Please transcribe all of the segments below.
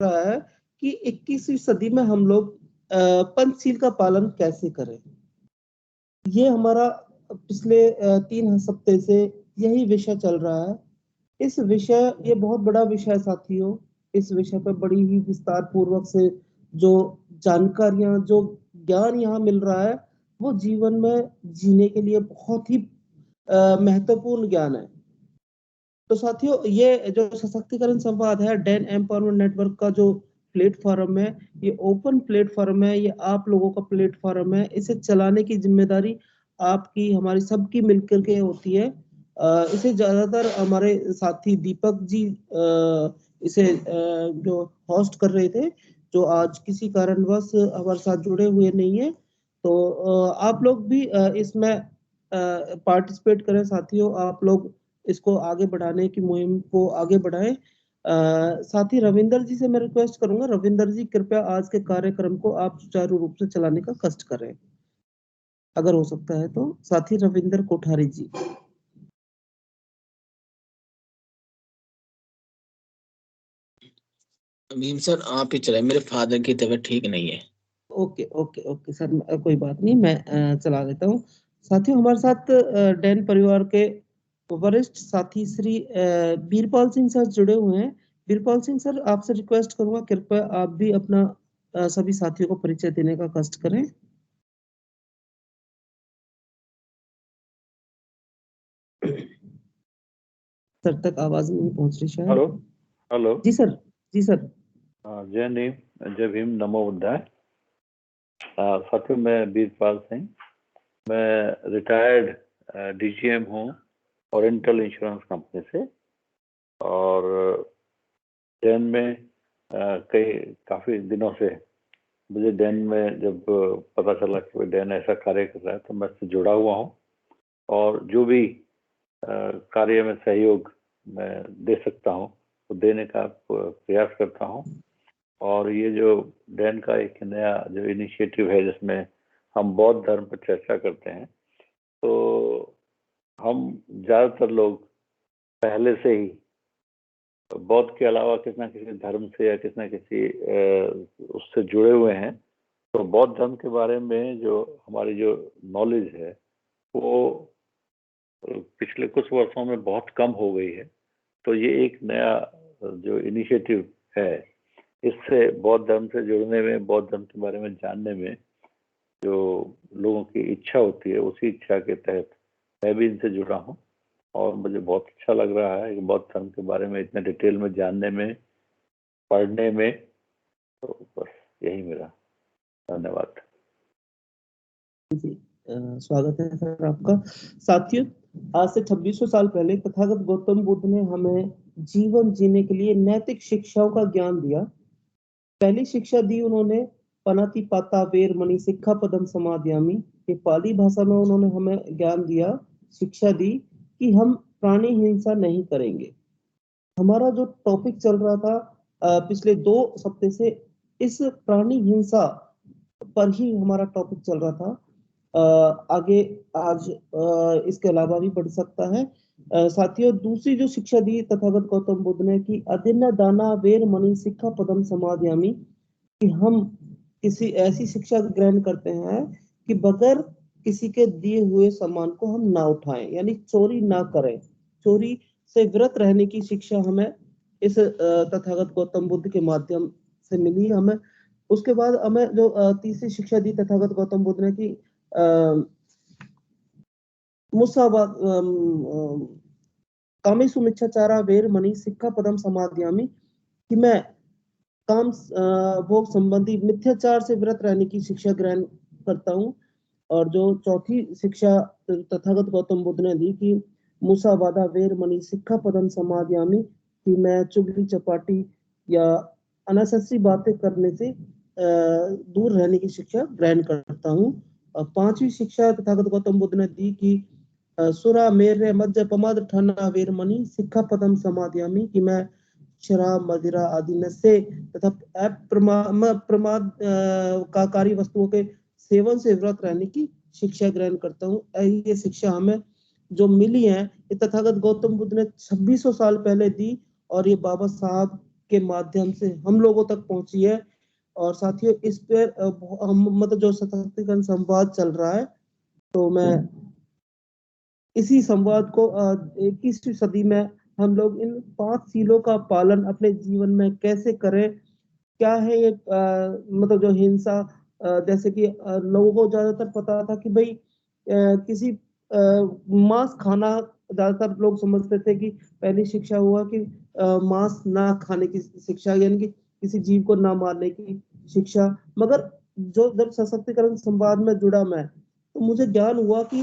रहा है कि 21वीं सदी में हम लोग पंचशील का पालन कैसे करें। ये हमारा पिछले 3 हफ्ते से यही विषय चल रहा है। इस विषय, ये बहुत बड़ा विषय है साथियों। इस विषय पर बड़ी ही विस्तार पूर्वक से जो जानकारियां, जो ज्ञान यहाँ मिल रहा है, वो जीवन में जीने के लिए बहुत ही महत्वपूर्ण ज्ञान है। तो साथियों, ये जो सशक्तिकरण संवाद है, डैन एम्पावरमेंट नेटवर्क का जो प्लेटफॉर्म है, ये ओपन प्लेटफॉर्म है, ये आप लोगों का प्लेटफॉर्म है। इसे चलाने की जिम्मेदारी आपकी, हमारी सबकी मिलकर के होती है। इसे ज्यादातर हमारे साथी दीपक जी इसे जो होस्ट कर रहे थे, जो आज किसी कारणवश हमारे साथ जुड़े हुए नहीं है। तो आप लोग भी इसमें पार्टिसिपेट करें साथियों। आप लोग इसको आगे बढ़ाने की मुहिम को आगे बढ़ाएं। साथ ही रविंदर जी से मैं रिक्वेस्ट करूंगा, रविंदर जी कृपया आज के कार्यक्रम को आप सुचारू रूप से चलाने का कष्ट करें, अगर हो सकता है तो। साथी रविंदर कोठारी जी। भीम सर आप ही चलाए, मेरे फादर की तबीयत ठीक नहीं है। ओके ओके ओके सर, कोई बात नहीं, मैं चला लेता हूँ। साथियों, हमारे साथ डैन परिवार के वरिष्ठ साथी श्री बीरपाल सिंह सर जुड़े हुए हैं। बीरपाल सिंह सर, आपसे रिक्वेस्ट करूंगा कृपया आप भी अपना सभी साथियों को परिचय देने का कष्ट करें। सर तक आवाज नहीं पहुंच रही शायद। Hello hello. जी सर, जी सर। जय नीम, जय भीम, नमो बुद्धाय। साथियों, मैं बीरपाल सिंह, मैं रिटायर्ड डीजीएम हूँ ओरिएंटल इंश्योरेंस कंपनी से। और डैन में काफ़ी दिनों से मुझे डैन में जब पता चला कि डैन ऐसा कार्य कर रहा है तो मैं इससे जुड़ा हुआ हूँ, और जो भी कार्य में सहयोग मैं दे सकता हूँ तो देने का प्रयास करता हूँ। और ये जो डैन का एक नया जो इनिशिएटिव है जिसमें हम बौद्ध धर्म पर चर्चा करते हैं, तो हम ज़्यादातर लोग पहले से ही बौद्ध के अलावा किसी न किसी धर्म से या किसी न किसी उससे जुड़े हुए हैं। तो बौद्ध धर्म के बारे में जो हमारी जो नॉलेज है वो पिछले कुछ वर्षों में बहुत कम हो गई है। तो ये एक नया जो इनिशिएटिव है, इससे बौद्ध धर्म से जुड़ने में, बौद्ध धर्म के बारे में जानने में जो लोगों की इच्छा होती है, उसी इच्छा के तहत मैं भी इनसे जुड़ा हूँ। और मुझे बहुत अच्छा लग रहा है कि बौद्ध धर्म के बारे में इतने डिटेल में जानने में, पढ़ने में। तो बस यही मेरा धन्यवाद। जी, स्वागत है सर आपका। साथियों, आज से 2600 साल पहले तथागत गौतम बुद्ध ने हमें जीवन जीने के लिए नैतिक शिक्षाओं का ज्ञान दिया। पहली शिक्षा दी उन्होंने पनातिपाता वेरमणि सिक्खापदम समादयामि। ये पाली भाषा में उन्होंने हमें ज्ञान दिया, शिक्षा दी कि हम प्राणी हिंसा नहीं करेंगे। हमारा जो टॉपिक चल रहा था पिछले 2 हफ्ते से, इस प्राणी हिंसा पर ही हमारा टॉपिक चल रहा था। आगे आज इसके अलावा भी बढ़ सकता है। साथियों, दूसरी जो शिक्षा दी तथागत गौतम बुद्ध ने कि अदिन्ना दाना वेर मणि सिक्खा पदम समादयामि, कि हम किसी ऐसी शिक्षा ग्रहण करते हैं कि बगैर किसी के दिए हुए सामान को हम ना उठाएं, यानी चोरी ना करें। चोरी से विरत रहने की शिक्षा हमें इस तथागत गौतम बुद्ध के माध्यम से मिली हमें। उसके बाद हमें जो तीसरी शिक्षा दी तथागत गौतम बुद्ध ने कि मुसावा कामेषु मिच्छाचारा वेरमणि सिक्खा पदम समादयामि, कि मैं काम भोग संबंधी मिथ्याचार से विरत रहने की शिक्षा ग्रहण करता हूँ। और जो चौथी शिक्षा तथागत गौतम बुद्ध ने दी कि मुसावादा वेरमणि सिक्खा पदम समादयामि, कि मैं चुगली चपाटी या अननेसेसरी बातें करने से दूर रहने की शिक्षा ग्रहण करता हूँ। पांचवी शिक्षा तथागत गौतम बुद्ध ने दी कि सुरा मेरे मध्य पमाद ठाना वेरमणि सिक्खा पदम समादयामि, कि मैं शराब मदिरा आदि नशे तथा प्रमाद कारी वस्तुओं के सेवन से विरत रहने की शिक्षा ग्रहण करता हूँ। ये शिक्षा हमें जो मिली है, ये तथागत गौतम बुद्ध ने 2600 साल पहले दी, और ये बाबा साहब के माध्यम से हम लोगों तक पहुंची है। और साथियों, इस पर मतलब जो सशक्तिकरण संवाद चल रहा है, तो मैं इसी संवाद को 21वीं सदी में हम लोग इन 5 सीलों का पालन अपने जीवन में कैसे करें। क्या है ये मतलब जो हिंसा, जैसे कि लोगों को ज्यादातर पता था कि भाई किसी मांस खाना, ज्यादातर लोग समझते थे कि पहली शिक्षा हुआ कि मांस ना खाने की शिक्षा, यानी कि किसी जीव को ना मारने की शिक्षा। मगर जो जब सशक्तिकरण संवाद में जुड़ा मैं, तो मुझे ज्ञान हुआ कि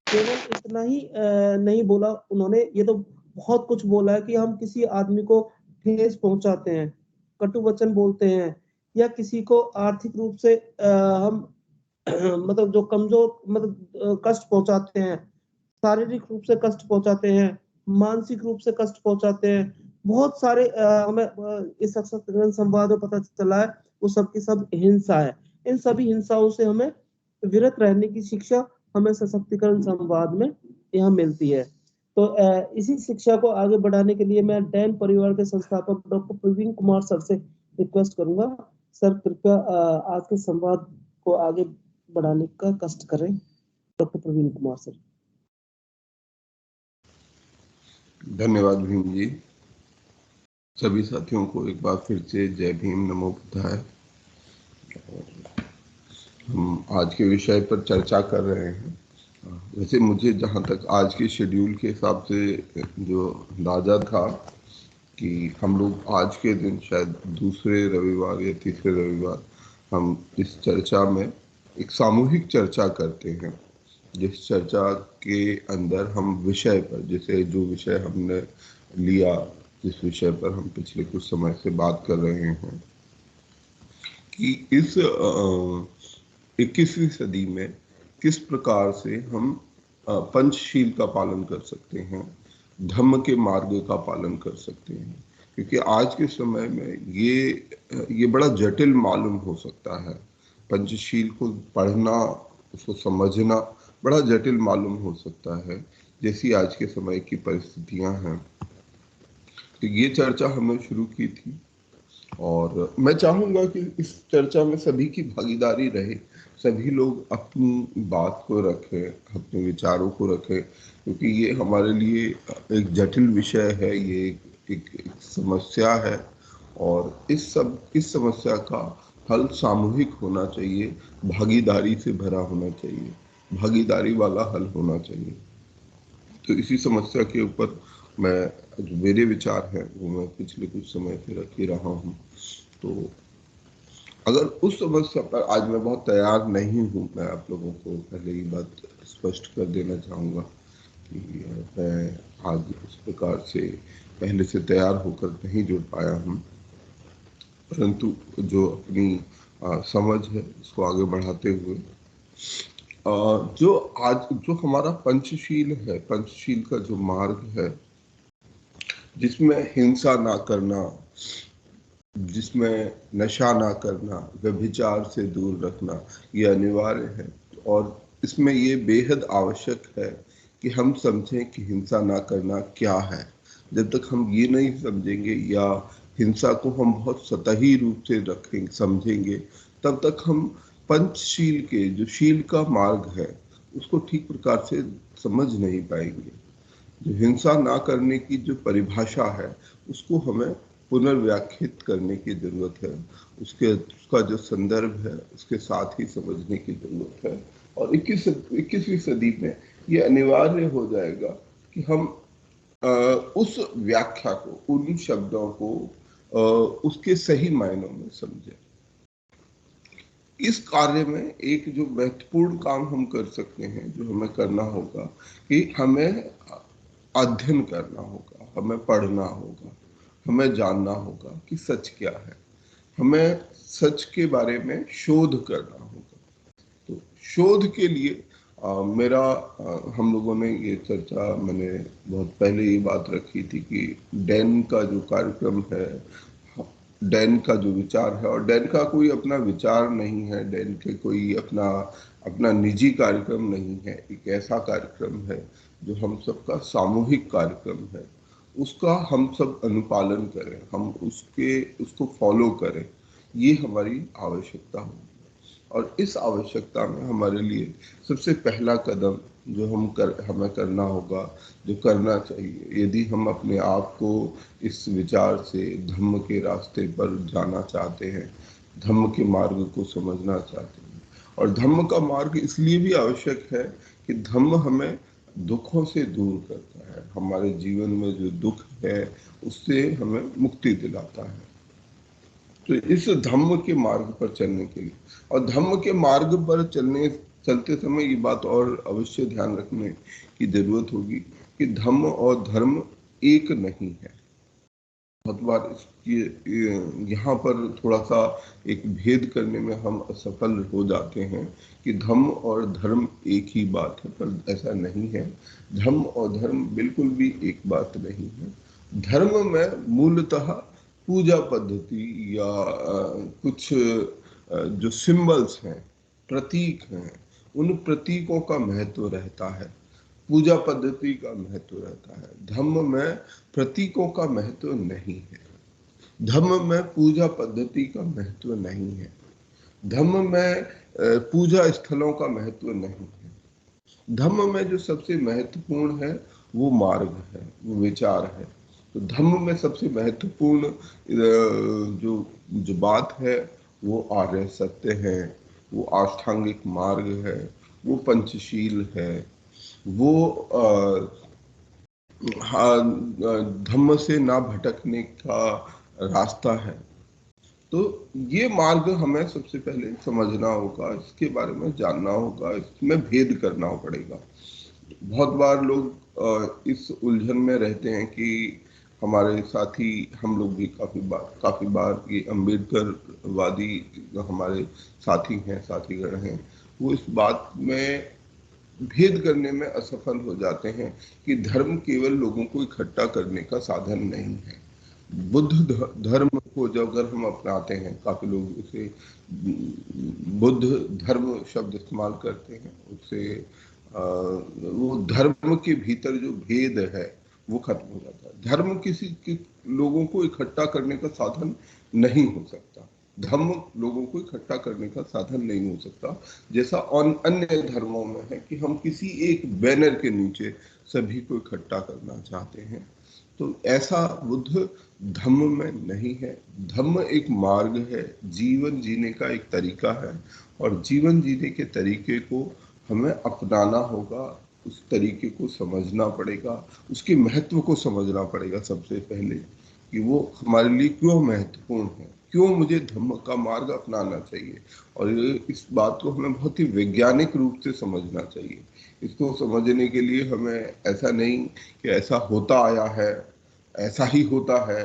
केवल इतना ही नहीं बोला उन्होंने, ये तो बहुत कुछ बोला है कि हम किसी आदमी को ठेस पहुंचाते हैं, कटु वचन बोलते हैं, या किसी को आर्थिक रूप से हम मतलब जो कमजोर, मतलब कष्ट पहुंचाते हैं, शारीरिक रूप से कष्ट पहुंचाते हैं, मानसिक रूप से कष्ट पहुंचाते हैं। बहुत सारे हमें इस सशक्तिकरण संवाद में पता चला है, वो सब की सब हिंसा है। इन सभी हिंसाओं से हमें विरत रहने की शिक्षा हमें सशक्तिकरण संवाद में यहाँ मिलती है। तो इसी शिक्षा को आगे बढ़ाने के लिए मैं डैन परिवार के संस्थापक डॉक्टर प्रवीण कुमार सर से रिक्वेस्ट करूंगा, सर कृपया आज के संवाद को आगे बढ़ाने का कष्ट करें। Doctor Praveen Kumar sir. धन्यवाद भीम जी। सभी साथियों को एक बार फिर से जय भीम, नमो बुद्धाय। हम आज के विषय पर चर्चा कर रहे हैं। वैसे मुझे जहाँ तक आज के शेड्यूल के हिसाब से जो अंदाजा था कि हम लोग आज के दिन शायद दूसरे रविवार या तीसरे रविवार हम इस चर्चा में एक सामूहिक चर्चा करते हैं, जिस चर्चा के अंदर हम विषय पर, जैसे जो विषय हमने लिया, जिस विषय पर हम पिछले कुछ समय से बात कर रहे हैं कि इस 21वीं सदी में किस प्रकार से हम पंचशील का पालन कर सकते हैं, धम्म के मार्ग का पालन कर सकते हैं। क्योंकि आज के समय में ये बड़ा जटिल मालूम हो सकता है। पंचशील को पढ़ना, उसको समझना बड़ा जटिल मालूम हो सकता है, जैसी आज के समय की परिस्थितियां हैं। तो ये चर्चा हमने शुरू की थी और मैं चाहूंगा कि इस चर्चा में सभी की भागीदारी रहे, सभी लोग अपनी बात को रखें, अपने विचारों को रखें, क्योंकि ये हमारे लिए एक जटिल विषय है, ये एक समस्या है और इस समस्या का हल सामूहिक होना चाहिए, भागीदारी से भरा होना चाहिए, भागीदारी वाला हल होना चाहिए। तो इसी समस्या के ऊपर मैं जो मेरे विचार हैं वो मैं पिछले कुछ समय से रख ही रहा हूँ। तो अगर उस समस्या पर आज मैं बहुत तैयार नहीं हूँ, मैं आप लोगों को पहले ही बात स्पष्ट कर देना चाहूँगा कि मैं आज इस प्रकार से पहले से तैयार होकर नहीं जुड़ पाया हूँ, परंतु जो अपनी समझ है उसको आगे बढ़ाते हुए जो हमारा पंचशील है, पंचशील का जो मार्ग है, जिसमें हिंसा ना करना, जिसमें नशा ना करना, व्यभिचार से दूर रखना, ये अनिवार्य है। और इसमें ये बेहद आवश्यक है कि हम समझें कि हिंसा ना करना क्या है। जब तक हम ये नहीं समझेंगे या हिंसा को हम बहुत सतही रूप से रखेंगे, समझेंगे, तब तक हम पंचशील के जो शील का मार्ग है उसको ठीक प्रकार से समझ नहीं पाएंगे। जो हिंसा ना करने की जो परिभाषा है उसको हमें पुनर्व्याख्यात करने की जरूरत है, उसका जो संदर्भ है उसके साथ ही समझने की जरूरत है। और 21वीं सदी में ये अनिवार्य हो जाएगा कि हम उस व्याख्या को, उन शब्दों को उसके सही मायनों में समझें। इस कार्य में एक जो महत्वपूर्ण काम हम कर सकते हैं, जो हमें करना होगा, कि हमें अध्ययन करना होगा, हमें पढ़ना होगा, हमें जानना होगा कि सच क्या है, हमें सच के बारे में शोध करना होगा। तो शोध के लिए हम लोगों ने ये चर्चा, मैंने बहुत पहले ये बात रखी थी कि डैन का जो कार्यक्रम है, डैन का जो विचार है, और डैन का कोई अपना विचार नहीं है, डैन के कोई अपना निजी कार्यक्रम नहीं है, एक ऐसा कार्यक्रम है जो हम सबका सामूहिक कार्यक्रम है। उसका हम सब अनुपालन करें, हम उसको फॉलो करें, ये हमारी आवश्यकता होगी। और इस आवश्यकता में हमारे लिए सबसे पहला कदम जो हमें करना होगा, जो करना चाहिए, यदि हम अपने आप को इस विचार से धम्म के रास्ते पर जाना चाहते हैं, धम्म के मार्ग को समझना चाहते हैं। और धम्म का मार्ग इसलिए भी आवश्यक है कि धम्म हमें दुखों से दूर करता है, हमारे जीवन में जो दुख है उससे हमें मुक्ति दिलाता है। तो इस धम्म के मार्ग पर चलने के लिए, और धम्म के मार्ग पर चलते समय ये बात और अवश्य ध्यान रखने की जरूरत होगी कि धम्म और धर्म एक नहीं है। बहुत बार यहाँ पर थोड़ा सा एक भेद करने में हम असफल हो जाते हैं कि धम्म और धर्म एक ही बात है, पर ऐसा नहीं है। धम्म और धर्म बिल्कुल भी एक बात नहीं है। धर्म में मूलतः पूजा पद्धति या कुछ जो सिंबल्स हैं, प्रतीक हैं, उन प्रतीकों का महत्व रहता है, पूजा पद्धति का महत्व रहता है। धम्म में प्रतीकों का महत्व नहीं है, धम्म में पूजा पद्धति का महत्व नहीं है, धम्म में पूजा स्थलों का महत्व नहीं है। धम्म में जो सबसे महत्वपूर्ण है वो मार्ग है, वो विचार है। तो धम्म में सबसे महत्वपूर्ण जो बात है वो आर्य सत्य है, वो आष्टांगिक मार्ग है, वो पंचशील है, वो धम्म से ना भटकने का रास्ता है। तो ये मार्ग हमें सबसे पहले समझना होगा, इसके बारे में जानना होगा, इसमें भेद करना पड़ेगा। बहुत बार लोग इस उलझन में रहते हैं कि हमारे साथी, हम लोग भी काफी बार ये अम्बेडकरवादी हमारे साथी हैं, साथीगण हैं, वो इस बात में भेद करने में असफल हो जाते हैं कि धर्म केवल लोगों को इकट्ठा करने का साधन नहीं है। बुद्ध धर्म को जब अगर हम अपनाते हैं, काफी लोग उसे बुद्ध धर्म शब्द इस्तेमाल करते हैं, उससे वो धर्म के भीतर जो भेद है वो खत्म हो जाता है। धर्म किसी लोगों को इकट्ठा करने का साधन नहीं हो सकता, धर्म लोगों को इकट्ठा करने का साधन नहीं हो सकता, जैसा अन्य धर्मों में है कि हम किसी एक बैनर के नीचे सभी को इकट्ठा करना चाहते हैं। तो ऐसा बुद्ध धम्म में नहीं है। धम्म एक मार्ग है, जीवन जीने का एक तरीका है, और जीवन जीने के तरीके को हमें अपनाना होगा, उस तरीके को समझना पड़ेगा, उसके महत्व को समझना पड़ेगा सबसे पहले कि वो हमारे लिए क्यों महत्वपूर्ण है, क्यों मुझे धम्म का मार्ग अपनाना चाहिए। और इस बात को हमें बहुत ही वैज्ञानिक रूप से समझना चाहिए। इसको समझने के लिए हमें ऐसा नहीं कि ऐसा होता आया है, ऐसा ही होता है,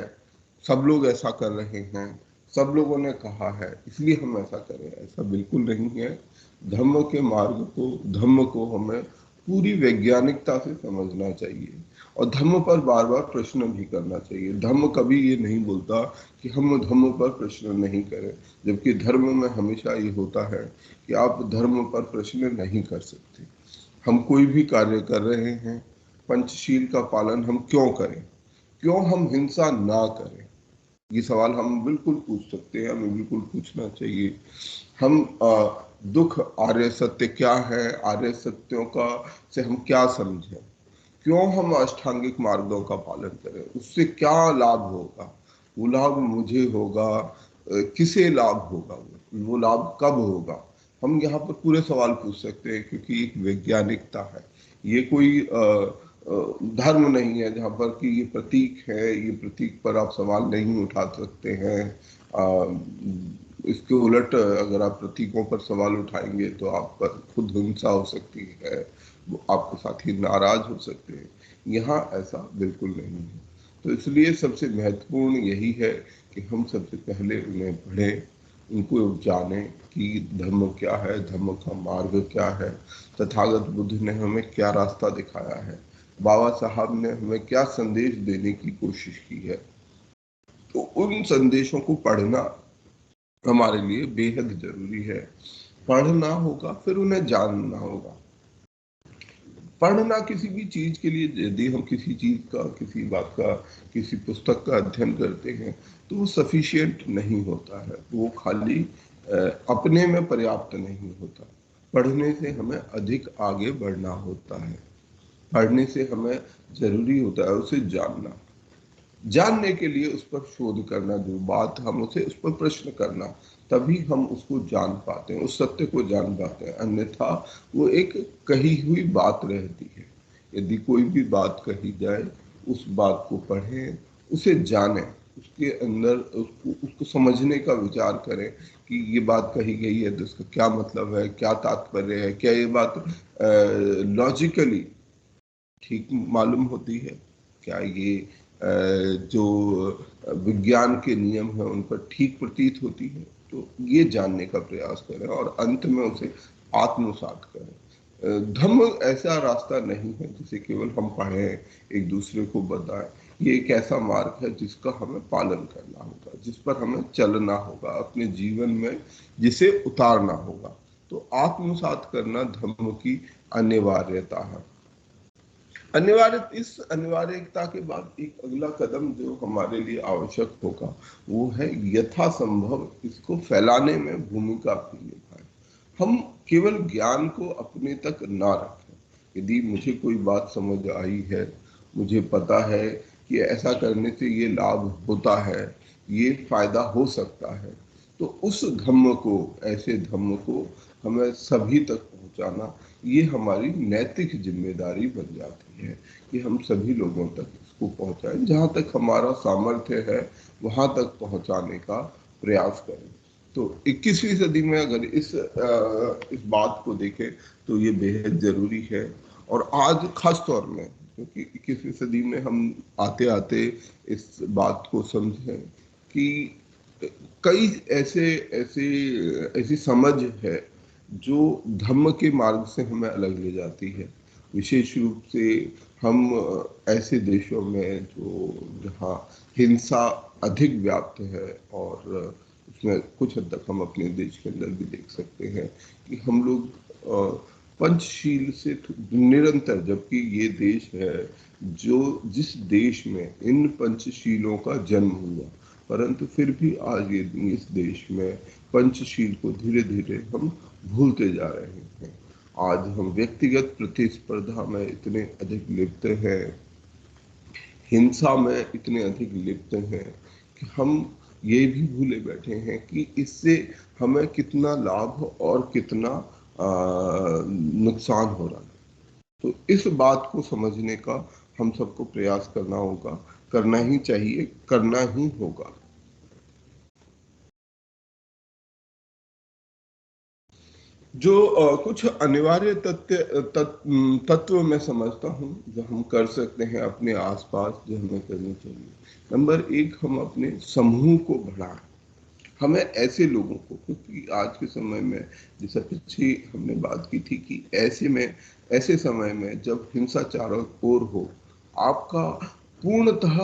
सब लोग ऐसा कर रहे हैं, सब लोगों ने कहा है इसलिए हम ऐसा करें, ऐसा बिल्कुल नहीं है। धम्म के मार्ग को, धम्म को हमें पूरी वैज्ञानिकता से समझना चाहिए, और धम्म पर बार बार प्रश्न भी करना चाहिए। धम्म कभी ये नहीं बोलता कि हम धम्म पर प्रश्न नहीं करें, जबकि धर्म में हमेशा ये होता है कि आप धर्म पर प्रश्न नहीं कर सकते। हम कोई भी कार्य कर रहे हैं, पंचशील का पालन हम क्यों करें, क्यों हम हिंसा ना करें, ये सवाल हम बिल्कुल पूछ सकते हैं, हमें बिल्कुल पूछना चाहिए। हम दुख, आर्य सत्य क्या है, आर्य सत्यों का से हम क्या समझें, क्यों हम अष्टांगिक मार्गों का पालन करें, उससे क्या लाभ होगा, वो लाभ मुझे होगा, किसे लाभ होगा, वो लाभ कब होगा। हम यहाँ पर पूरे सवाल पूछ सकते हैं, क्योंकि एक वैज्ञानिकता है, ये कोई धर्म नहीं है जहाँ पर कि ये प्रतीक है, ये प्रतीक पर आप सवाल नहीं उठा सकते हैं। इसके उलट अगर आप प्रतीकों पर सवाल उठाएंगे तो आप पर खुद हिंसा हो सकती है, आपके साथी नाराज हो सकते हैं। यहाँ ऐसा बिल्कुल नहीं है। तो इसलिए सबसे महत्वपूर्ण यही है कि हम सबसे पहले उन्हें पढ़ें, उनको जाने कि धर्म क्या है, धर्म का मार्ग क्या है, तथागत बुद्ध ने हमें क्या रास्ता दिखाया है, बाबा साहब ने हमें क्या संदेश देने की कोशिश की है। तो उन संदेशों को पढ़ना हमारे लिए बेहद जरूरी है। पढ़ना होगा, फिर उन्हें जानना होगा। पढ़ना किसी भी चीज के लिए, यदि हम किसी चीज का, किसी बात का, किसी पुस्तक का अध्ययन करते हैं तो वो सफिशिएंट नहीं होता है, वो खाली अपने में पर्याप्त नहीं होता। पढ़ने से हमें अधिक आगे बढ़ना होता है, पढ़ने से हमें जरूरी होता है उसे जानना, जानने के लिए उस पर शोध करना, जो बात हम उसे उस पर प्रश्न करना, तभी हम उसको जान पाते हैं, उस सत्य को जान पाते हैं। अन्यथा वो एक कही हुई बात रहती है। यदि कोई भी बात कही जाए, उस बात को पढ़ें, उसे जानें, उसके अंदर उसको समझने का विचार करें कि ये बात कही गई है तो उसका क्या मतलब है, क्या तात्पर्य है, क्या ये बात लॉजिकली ठीक मालूम होती है, क्या ये जो विज्ञान के नियम है उन पर ठीक प्रतीत होती है। तो ये जानने का प्रयास करें और अंत में उसे आत्मसात करें। धम्म ऐसा रास्ता नहीं है जिसे केवल हम पढ़ें, एक दूसरे को बताएं। ये एक ऐसा मार्ग है जिसका हमें पालन करना होगा, जिस पर हमें चलना होगा, अपने जीवन में जिसे उतारना होगा। तो आत्मसात करना धम्म की अनिवार्यता है। इस अनिवार्यता के बाद एक अगला कदम जो हमारे लिए आवश्यक होगा वो है यथासंभव इसको फैलाने में भूमिका अपनी निभाएं। हम केवल ज्ञान को अपने तक ना रखें। यदि मुझे कोई बात समझ आई है, मुझे पता है कि ऐसा करने से ये लाभ होता है, ये फायदा हो सकता है, तो उस धम्म को, ऐसे धम्म को हमें सभी तक पहुंचाना, ये हमारी नैतिक जिम्मेदारी बन जाती है कि हम सभी लोगों तक इसको पहुंचाएं, जहां तक हमारा सामर्थ्य है वहां तक पहुंचाने का प्रयास करें। तो 21वीं सदी में अगर इस बात को देखें तो ये बेहद जरूरी है। और आज खास तौर में, क्योंकि 21वीं सदी में हम आते आते इस बात को समझें कि कई ऐसी समझ है जो धम्म के मार्ग से हमें अलग ले जाती है। विशेष रूप से हम ऐसे देशों में जहाँ हिंसा अधिक व्याप्त है, और उसमें कुछ हद तक हम अपने देश के अंदर भी देख सकते हैं कि हम लोग पंचशील से निरंतर, जबकि ये देश है जिस देश में इन पंचशीलों का जन्म हुआ, परंतु फिर भी आज ये इस देश में पंचशील को धीरे धीरे हम भूलते जा रहे हैं। आज हम व्यक्तिगत प्रतिस्पर्धा में इतने अधिक लिप्त हैं, हिंसा में इतने अधिक लिप्त हैं कि हम ये भी भूले बैठे हैं कि इससे हमें कितना लाभ और कितना नुकसान हो रहा है। तो इस बात को समझने का हम सबको प्रयास करना होगा, करना ही चाहिए, करना ही होगा। जो कुछ अनिवार्य तत्व मैं समझता हूँ जो हम कर सकते हैं अपने आसपास, जो हमें करनी चाहिए। नंबर 1, हम अपने समूह को बढ़ाएं। हमें ऐसे लोगों को, क्योंकि आज के समय में, जैसा पीछे हमने बात की थी कि ऐसे समय में जब हिंसा चारों ओर हो, आपका पूर्णतः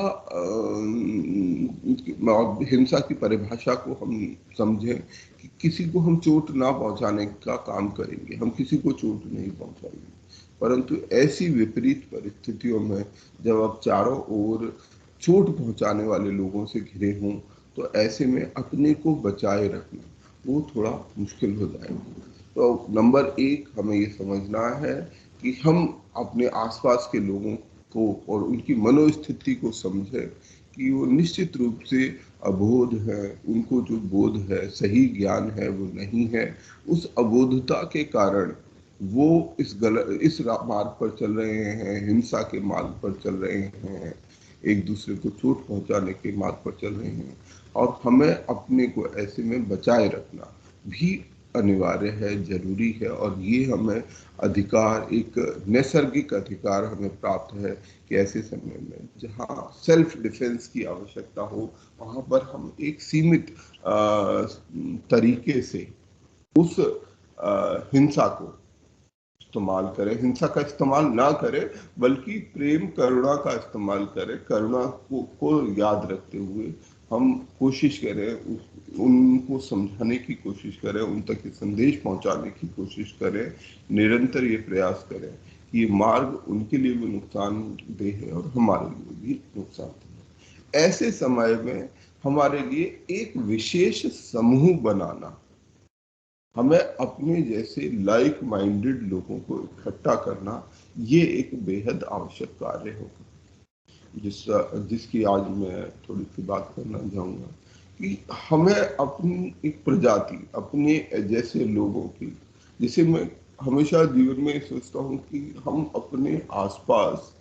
हिंसा की परिभाषा को हम समझें कि किसी को हम चोट ना पहुंचाने का काम करेंगे, हम किसी को चोट नहीं पहुंचाएंगे। परंतु ऐसी विपरीत परिस्थितियों में जब आप चारों ओर चोट पहुंचाने वाले लोगों से घिरे हों, तो ऐसे में अपने को बचाए रखना वो थोड़ा मुश्किल हो जाएगा। तो नंबर 1, हमें ये समझना है कि हम अपने आसपास के लोगों को और उनकी मनोस्थिति को समझें कि वो निश्चित रूप से अबोध है, उनको जो बोध है, सही ज्ञान है, वो नहीं है। उस अबोधता के कारण वो इस मार्ग पर चल रहे हैं, हिंसा के मार्ग पर चल रहे हैं, एक दूसरे को चोट पहुंचाने के मार्ग पर चल रहे हैं। और हमें अपने को ऐसे में बचाए रखना भी अनिवार्य है, जरूरी है। और ये हमें अधिकार, एक नैसर्गिक अधिकार हमें प्राप्त है कि ऐसे समय में जहाँ सेल्फ डिफेंस की आवश्यकता हो, वहाँ पर हम एक सीमित तरीके से उस हिंसा को इस्तेमाल करें। हिंसा का इस्तेमाल ना करें, बल्कि प्रेम करुणा का इस्तेमाल करें। करुणा को याद रखते हुए हम कोशिश करें, उनको समझाने की कोशिश करें, उन तक ये संदेश पहुंचाने की कोशिश करें, निरंतर ये प्रयास करें ये मार्ग उनके लिए भी नुकसानदेह है और हमारे लिए भी नुकसानदेह है। ऐसे समय में हमारे लिए एक विशेष समूह बनाना, हमें अपने जैसे लाइक माइंडेड लोगों को इकट्ठा करना, ये एक बेहद आवश्यक कार्य होगा, जिसकी आज मैं थोड़ी सी बात करना चाहूँगा कि हमें अपनी एक प्रजाति, अपने जैसे लोगों की, जिसे मैं हमेशा जीवन में सोचता हूँ कि हम अपने आसपास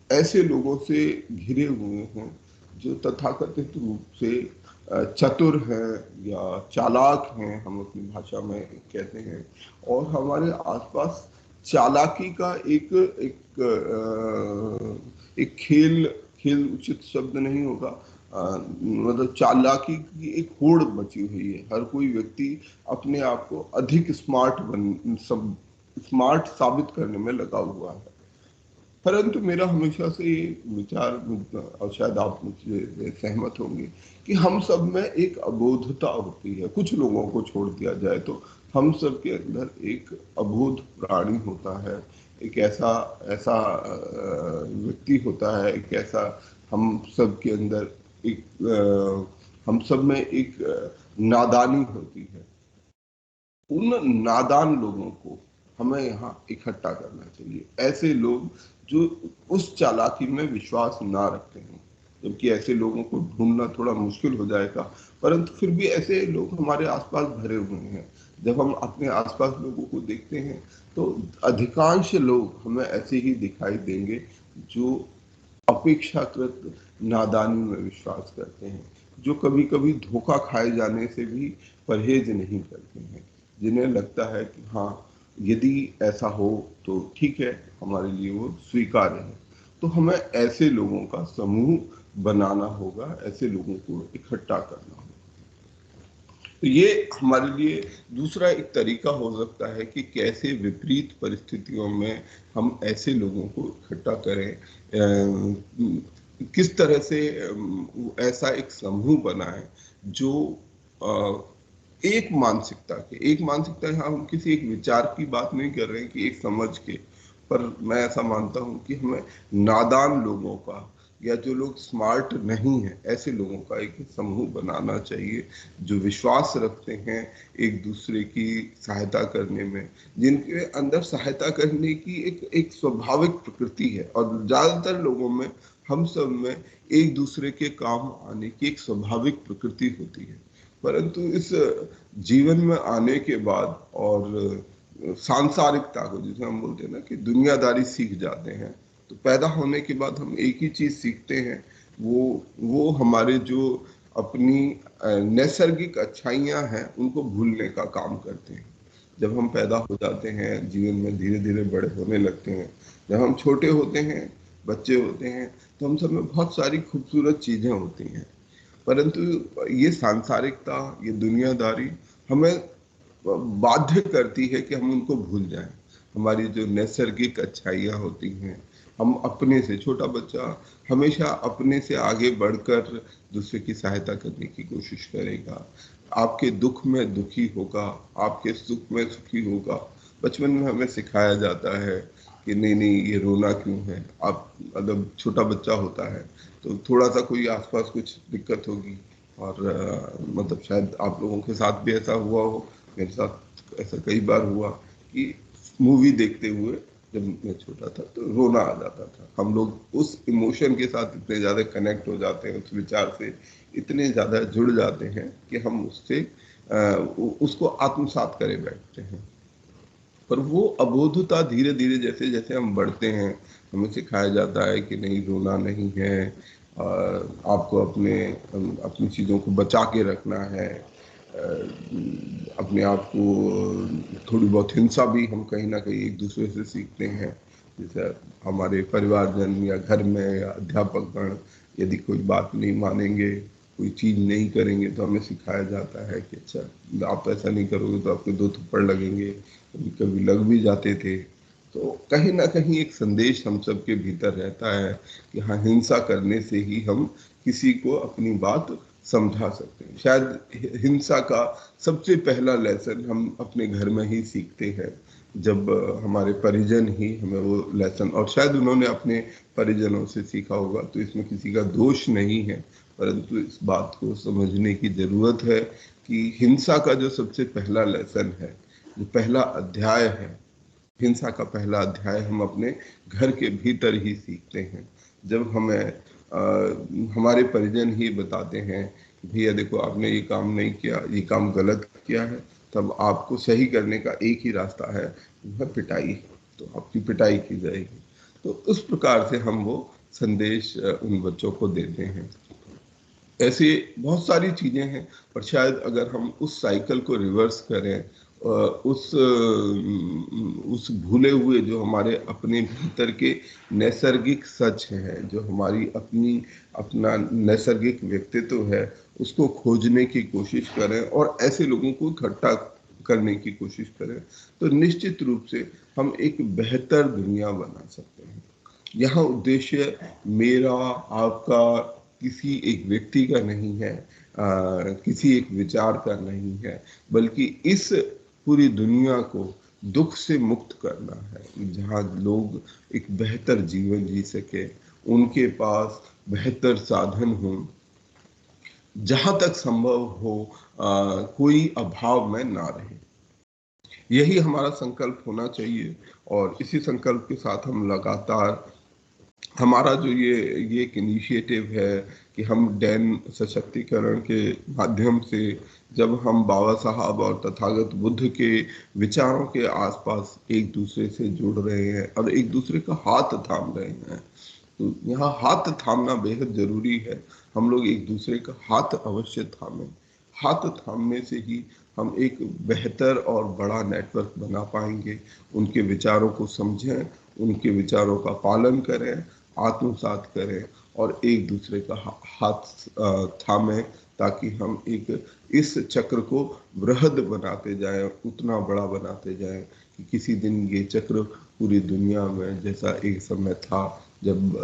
ऐसे लोगों से घिरे हुए हैं जो तथाकथित रूप से चतुर हैं या चालाक हैं, हम अपनी भाषा में कहते हैं, और हमारे आसपास चालाकी का एक खेल उचित शब्द नहीं होगा, मतलब चालाकी की एक होड़ मची हुई है। हर कोई व्यक्ति अपने आप को अधिक स्मार्ट साबित करने में लगा हुआ है। परंतु मेरा हमेशा से ये विचार, और शायद आप मुझसे सहमत होंगे, कि हम सब में एक अबोधता होती है। कुछ लोगों को छोड़ दिया जाए तो हम सब के अंदर एक अबोध प्राणी होता है, एक ऐसा व्यक्ति होता है, एक ऐसा हम सब के अंदर हम सब में एक नादानी होती है। उन नादान लोगों को हमें यहाँ इकट्ठा करना चाहिए, ऐसे लोग जो उस चालाकी में विश्वास ना रखते हैं, जबकि ऐसे लोगों को ढूंढना थोड़ा मुश्किल हो जाएगा, परंतु फिर भी ऐसे लोग हमारे आसपास भरे हुए हैं। जब हम अपने आसपास लोगों को देखते हैं तो अधिकांश लोग हमें ऐसे ही दिखाई देंगे जो अपेक्षाकृत नादानी में विश्वास करते हैं, जो कभी कभी धोखा खाए जाने से भी परहेज नहीं करते हैं, जिन्हें लगता है कि हाँ, यदि ऐसा हो तो ठीक है, हमारे लिए वो स्वीकार्य है। तो हमें ऐसे लोगों का समूह बनाना होगा, ऐसे लोगों को इकट्ठा करना होगा। तो ये हमारे लिए दूसरा एक तरीका हो सकता है कि कैसे विपरीत परिस्थितियों में हम ऐसे लोगों को इकट्ठा करें, किस तरह से ऐसा एक समूह बनाएं जो एक मानसिकता, यहाँ हम किसी एक विचार की बात नहीं कर रहे हैं कि एक समझ के, पर मैं ऐसा मानता हूं कि हमें नादान लोगों का या जो लोग स्मार्ट नहीं है, ऐसे लोगों का एक समूह बनाना चाहिए जो विश्वास रखते हैं एक दूसरे की सहायता करने में, जिनके अंदर सहायता करने की एक स्वाभाविक प्रकृति है। और ज्यादातर लोगों में, हम सब में एक दूसरे के काम आने की एक स्वाभाविक प्रकृति होती है, परंतु इस जीवन में आने के बाद और सांसारिकता को, जिसे हम बोलते हैं ना कि दुनियादारी सीख जाते हैं, तो पैदा होने के बाद हम एक ही चीज सीखते हैं, वो हमारे जो अपनी नैसर्गिक अच्छाइयां हैं उनको भूलने का काम करते हैं। जब हम पैदा हो जाते हैं, जीवन में धीरे धीरे बड़े होने लगते हैं, जब हम छोटे होते हैं, बच्चे होते हैं, तो हम सब में बहुत सारी खूबसूरत चीजें होती हैं, परंतु ये सांसारिकता, ये दुनियादारी हमें बाध्य करती है कि हम उनको भूल जाएं। हमारी जो नैसर्गिक अच्छाइयाँ होती हैं, हम अपने से, छोटा बच्चा हमेशा अपने से आगे बढ़कर दूसरे की सहायता करने की कोशिश करेगा, आपके दुख में दुखी होगा, आपके सुख में सुखी होगा। बचपन में हमें सिखाया जाता है कि नहीं ये रोना क्यों है। आप मतलब छोटा बच्चा होता है तो थोड़ा सा कोई आसपास कुछ दिक्कत होगी, और मतलब शायद आप लोगों के साथ भी ऐसा हुआ हो, मेरे साथ ऐसा कई बार हुआ कि मूवी देखते हुए जब मैं छोटा था तो रोना आ जाता था। हम लोग उस इमोशन के साथ इतने ज़्यादा कनेक्ट हो जाते हैं, उस विचार से इतने ज़्यादा जुड़ जाते हैं कि हम उसको आत्मसात करे बैठते हैं। पर वो अबोधता धीरे धीरे जैसे जैसे हम बढ़ते हैं, हमें सिखाया जाता है कि नहीं, रोना नहीं है, आपको अपनी चीज़ों को बचा के रखना है, अपने आप को थोड़ी बहुत हिंसा भी हम कहीं ना कहीं एक दूसरे से सीखते हैं। जैसे हमारे परिवारजन या घर में या अध्यापक गण यदि कोई बात नहीं मानेंगे, कोई चीज़ नहीं करेंगे, तो हमें सिखाया जाता है कि अच्छा आप ऐसा नहीं करोगे तो आपके 2 थप्पड़ लगेंगे, कभी लग भी जाते थे। तो कहीं ना कहीं एक संदेश हम सब के भीतर रहता है कि हाँ, हिंसा करने से ही हम किसी को अपनी बात समझा सकते हैं। शायद हिंसा का सबसे पहला लेसन हम अपने घर में ही सीखते हैं। जब हमारे परिजन ही हमें वो लेसन, और शायद उन्होंने अपने परिजनों से सीखा होगा, तो इसमें किसी का दोष नहीं है, परंतु इस बात को समझने की जरूरत है कि हिंसा का जो सबसे पहला लेसन है, जो पहला अध्याय है, हिंसा का पहला अध्याय हम अपने घर के भीतर ही सीखते हैं। जब हमें हमारे परिजन ही बताते हैं कि भैया देखो आपने ये काम नहीं किया, ये काम गलत किया है, तब आपको सही करने का एक ही रास्ता है, वह पिटाई। तो आपकी पिटाई की जाएगी। तो उस प्रकार से हम वो संदेश उन बच्चों को देते हैं। ऐसे बहुत सारी चीजें हैं, पर शायद अगर हम उस साइकिल को रिवर्स करें, उस भूले हुए जो हमारे अपने भीतर के नैसर्गिक सच है, जो हमारी अपना नैसर्गिक व्यक्तित्व है, उसको खोजने की कोशिश करें और ऐसे लोगों को इकट्ठा करने की कोशिश करें, तो निश्चित रूप से हम एक बेहतर दुनिया बना सकते हैं। यहाँ उद्देश्य मेरा, आपका, किसी एक व्यक्ति का नहीं है, किसी एक विचार का नहीं है, बल्कि इस पूरी दुनिया को दुख से मुक्त करना है, जहाँ लोग एक बेहतर जीवन जी सके, उनके पास बेहतर साधन हो, जहाँ तक संभव हो कोई अभाव में ना रहे। यही हमारा संकल्प होना चाहिए, और इसी संकल्प के साथ हम लगातार हमारा जो ये एक इनिशिएटिव है कि हम डैन सशक्तिकरण के माध्यम से, जब हम बाबा साहब और तथागत बुद्ध के विचारों के आसपास एक दूसरे से जुड़ रहे हैं और एक दूसरे का हाथ थाम रहे हैं, तो यहाँ हाथ थामना बेहद जरूरी है। हम लोग एक दूसरे का हाथ अवश्य थामें। हाथ थामने से ही हम एक बेहतर और बड़ा नेटवर्क बना पाएंगे। उनके विचारों को समझें, उनके विचारों का पालन करें, आत्मसात करें और एक दूसरे का हाथ थामें, ताकि हम एक इस चक्र को वृहद बनाते जाएं, उतना बड़ा बनाते जाएं कि किसी दिन ये चक्र पूरी दुनिया में, जैसा एक समय था जब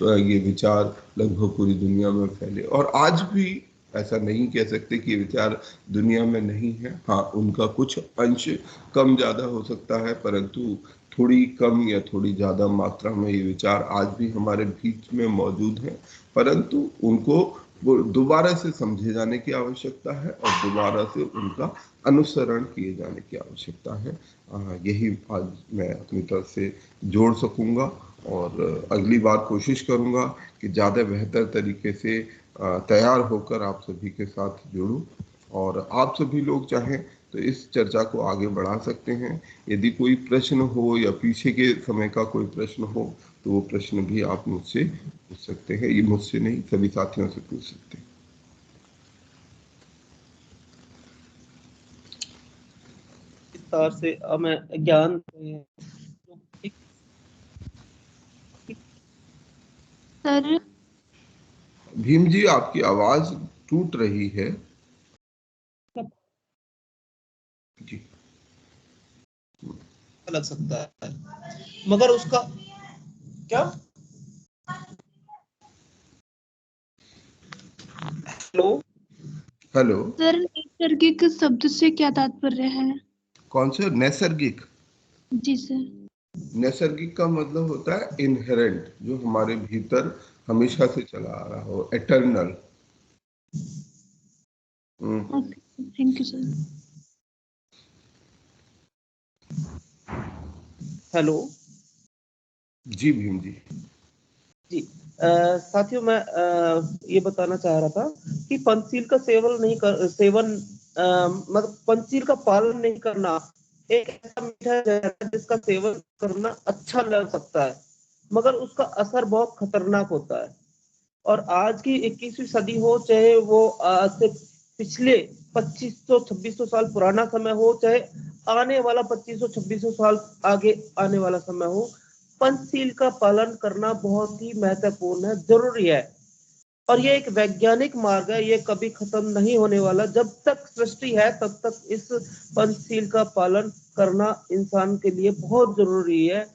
ये विचार लगभग पूरी दुनिया में फैले, और आज भी ऐसा नहीं कह सकते कि ये विचार दुनिया में नहीं है। हाँ, उनका कुछ अंश कम ज़्यादा हो सकता है, परंतु थोड़ी कम या थोड़ी ज़्यादा मात्रा में ये विचार आज भी हमारे बीच में मौजूद हैं, परंतु उनको वो दोबारा से समझे जाने की आवश्यकता है और दोबारा से उनका अनुसरण किए जाने की आवश्यकता है। यही आज मैं अपनी तरफ से जोड़ सकूंगा, और अगली बार कोशिश करूंगा कि ज़्यादा बेहतर तरीके से तैयार होकर आप सभी के साथ जुड़ूं, और आप सभी लोग चाहें तो इस चर्चा को आगे बढ़ा सकते हैं। यदि कोई प्रश्न हो या पीछे के समय का कोई प्रश्न हो, तो वो प्रश्न भी आप मुझसे पूछ सकते हैं। ये मुझसे नहीं, सभी साथियों से पूछ सकते हैं। विस्तार से हमें ज्ञान सर। भीम जी, आपकी आवाज टूट रही है जी। लग सकता है, मगर उसका क्या? हेलो हेलो सर, नैसर्गिक शब्द से क्या तात्पर्य है? कौन से? नैसर्गिक? जी सर। नैसर्गिक का मतलब होता है इनहेरेंट, जो हमारे भीतर हमेशा से चला आ रहा हो, eternal. Thank you sir. Hello जी भीम जी। जी साथियों, मैं ये बताना चाह रहा था कि पंचशील का मतलब पंचशील का पालन नहीं करना एक ऐसा मीठा जहर है जिसका सेवन करना अच्छा लग सकता है, मगर उसका असर बहुत खतरनाक होता है। और आज की 21वीं सदी हो, चाहे वो आज से पिछले 2500-2600 साल पुराना समय हो, चाहे आने वाला 2500-2600 साल आगे आने वाला समय हो, पंचशील का पालन करना बहुत ही महत्वपूर्ण है, जरूरी है। और ये एक वैज्ञानिक मार्ग है, ये कभी खत्म नहीं होने वाला। जब तक सृष्टि है तब तक इस पंचशील का पालन करना इंसान के लिए बहुत जरूरी है।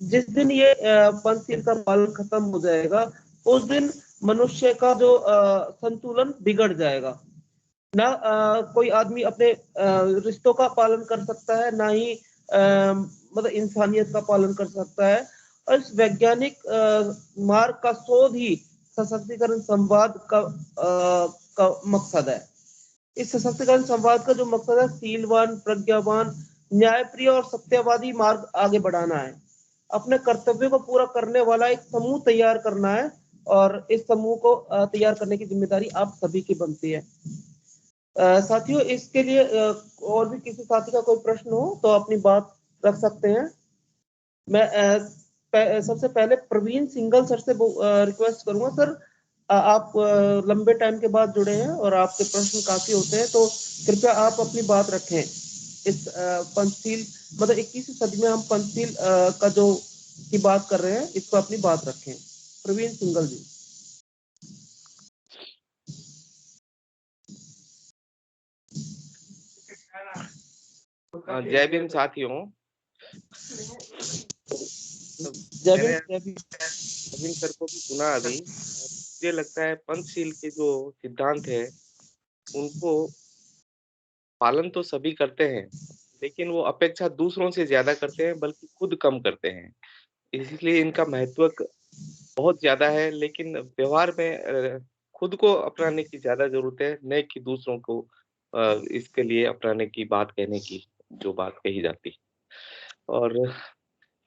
जिस दिन ये पंचशील का पालन खत्म हो जाएगा, उस दिन मनुष्य का जो संतुलन बिगड़ जाएगा। ना कोई आदमी अपने रिश्तों का पालन कर सकता है, ना ही मतलब इंसानियत का पालन कर सकता है। और इस वैज्ञानिक मार्ग का शोध ही सशक्तिकरण संवाद का मकसद है। इस सशक्तिकरण संवाद का जो मकसद है, शीलवान, प्रज्ञावान, न्यायप्रिय और सत्यवादी मार्ग आगे बढ़ाना है। अपने कर्तव्यों को पूरा करने वाला एक समूह तैयार करना है, और इस समूह को तैयार करने की जिम्मेदारी आप सभी की बनती है। साथियों, इसके लिए और भी किसी साथी का कोई प्रश्न हो तो अपनी बात रख सकते हैं। मैं सबसे पहले प्रवीण सिंघल सर से रिक्वेस्ट करूंगा। सर, आप लंबे टाइम के बाद जुड़े हैं और आपके प्रश्न काफी होते हैं, तो कृपया आप अपनी बात रखें। इस पंचशील मतलब 21वीं सदी में हम पंचशील का जो की बात कर रहे हैं, इसको अपनी बात रखें। प्रवीण सिंघल जी। जय भीम साथियों। जय भीम सर को भी सुना अभी। मुझे लगता है पंचशील के जो सिद्धांत है उनको पालन तो सभी करते हैं, लेकिन वो अपेक्षा दूसरों से ज्यादा करते हैं, बल्कि खुद कम करते हैं। इसलिए इनका महत्व बहुत ज्यादा है, लेकिन व्यवहार में खुद को अपनाने की ज्यादा जरूरत है, न कि दूसरों को इसके लिए अपनाने की बात कहने की जो बात कही जाती है। और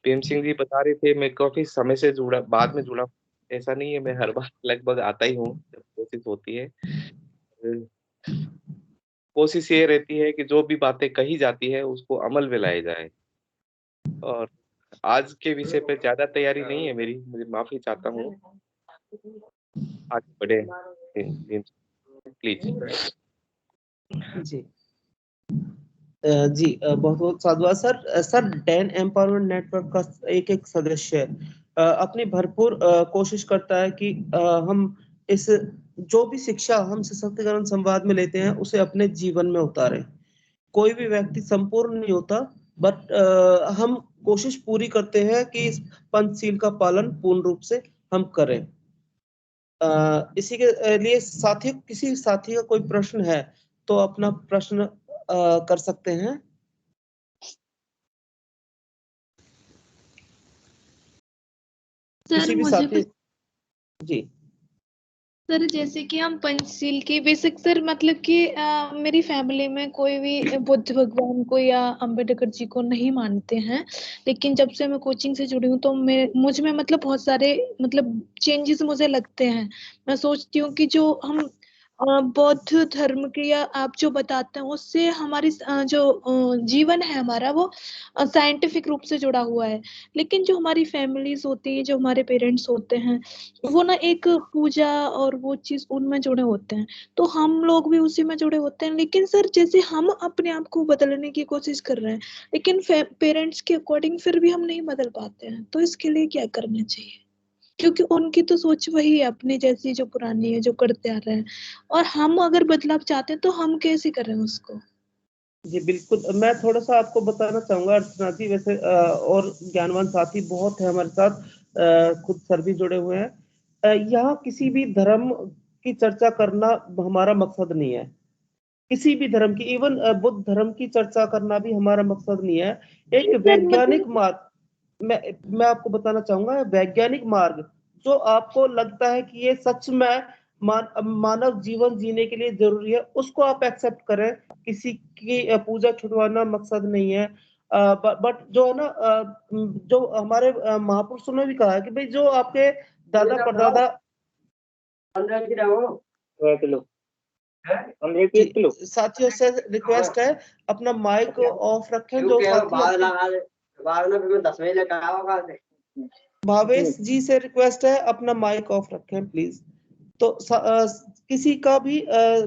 प्रेम सिंह जी बता रहे थे, मैं काफी समय से जुड़ा, बाद में जुड़ा। ऐसा नहीं है, मैं हर बार लगभग आता ही हूँ जब कोशिश होती है। कोशिश ये रहती है कि जो भी बातें कही जाती है उसको अमल में लाया जाए। और आज के विषय पे ज्यादा तैयारी नहीं है मेरी, मुझे माफी चाहता हूँ। आगे बढ़े प्लीज। जी जी, बहुत बहुत साधुवाद sir. Sir, Dan empowerment network का एक सदस्य अपनी भरपूर कोशिश करता है कि हम इस जो भी शिक्षा हम सशक्तिकरण संवाद में लेते हैं उसे अपने जीवन में उतारें। कोई भी व्यक्ति संपूर्ण नहीं होता, बट हम कोशिश पूरी करते हैं कि इस पंचशील का पालन पूर्ण रूप से हम करें। इसी के लिए साथी, किसी साथी का कोई प्रश्न है तो अपना प्रश्न कर सकते हैं। किसी भी साथी। जी सर, जैसे कि हम पंचशील की बेसिक सर, मतलब कि मेरी फैमिली में कोई भी बुद्ध भगवान को या अंबेडकर जी को नहीं मानते हैं, लेकिन जब से मैं कोचिंग से जुड़ी हूँ तो मुझ में मतलब बहुत सारे मतलब चेंजेस मुझे लगते हैं। मैं सोचती हूँ कि जो हम बौद्ध धर्म के या आप जो बताते हैं उससे हमारी जो जीवन है हमारा वो साइंटिफिक रूप से जुड़ा हुआ है, लेकिन जो हमारी फैमिलीज होती है, जो हमारे पेरेंट्स होते हैं, वो ना एक पूजा और वो चीज उनमें जुड़े होते हैं, तो हम लोग भी उसी में जुड़े होते हैं। लेकिन सर, जैसे हम अपने आप को बदलने की कोशिश कर रहे हैं, लेकिन पेरेंट्स के अकॉर्डिंग फिर भी हम नहीं बदल पाते हैं, तो इसके लिए क्या करना चाहिए? क्योंकि उनकी तो सोच वही है अपनी जैसी जो पुरानी है, जो करते आ रहे हैं, और हम अगर बदलाव चाहते हैं तो हम कैसे करें उसको? जी बिल्कुल, मैं थोड़ा सा आपको बताना चाहूंगा अर्चना जी। वैसे और ज्ञानवान साथी बहुत है हमारे साथ, खुद सर भी जुड़े हुए हैं। यहाँ किसी भी धर्म की चर्चा करना हमारा मकसद नहीं है, किसी भी धर्म की, इवन बुद्ध धर्म की चर्चा करना भी हमारा मकसद नहीं है। एक वैज्ञानिक मार्ग, मैं आपको बताना चाहूंगा, वैज्ञानिक मार्ग जो आपको लगता है कि ये सच में मानव जीवन जीने के लिए जरूरी है, उसको आप एक्सेप्ट करें। किसी की पूजा छुड़वाना मकसद नहीं है। बट जो है ना, जो हमारे महापुरुषों ने भी कहा है कि भाई जो आपके दादा परदादा साथियों से रिक्वेस्ट है अपना माइक ऑफ रखें। जो साथी भावेश जी से रिक्वेस्ट है अपना माइक ऑफ रखें प्लीज। तो किसी का भी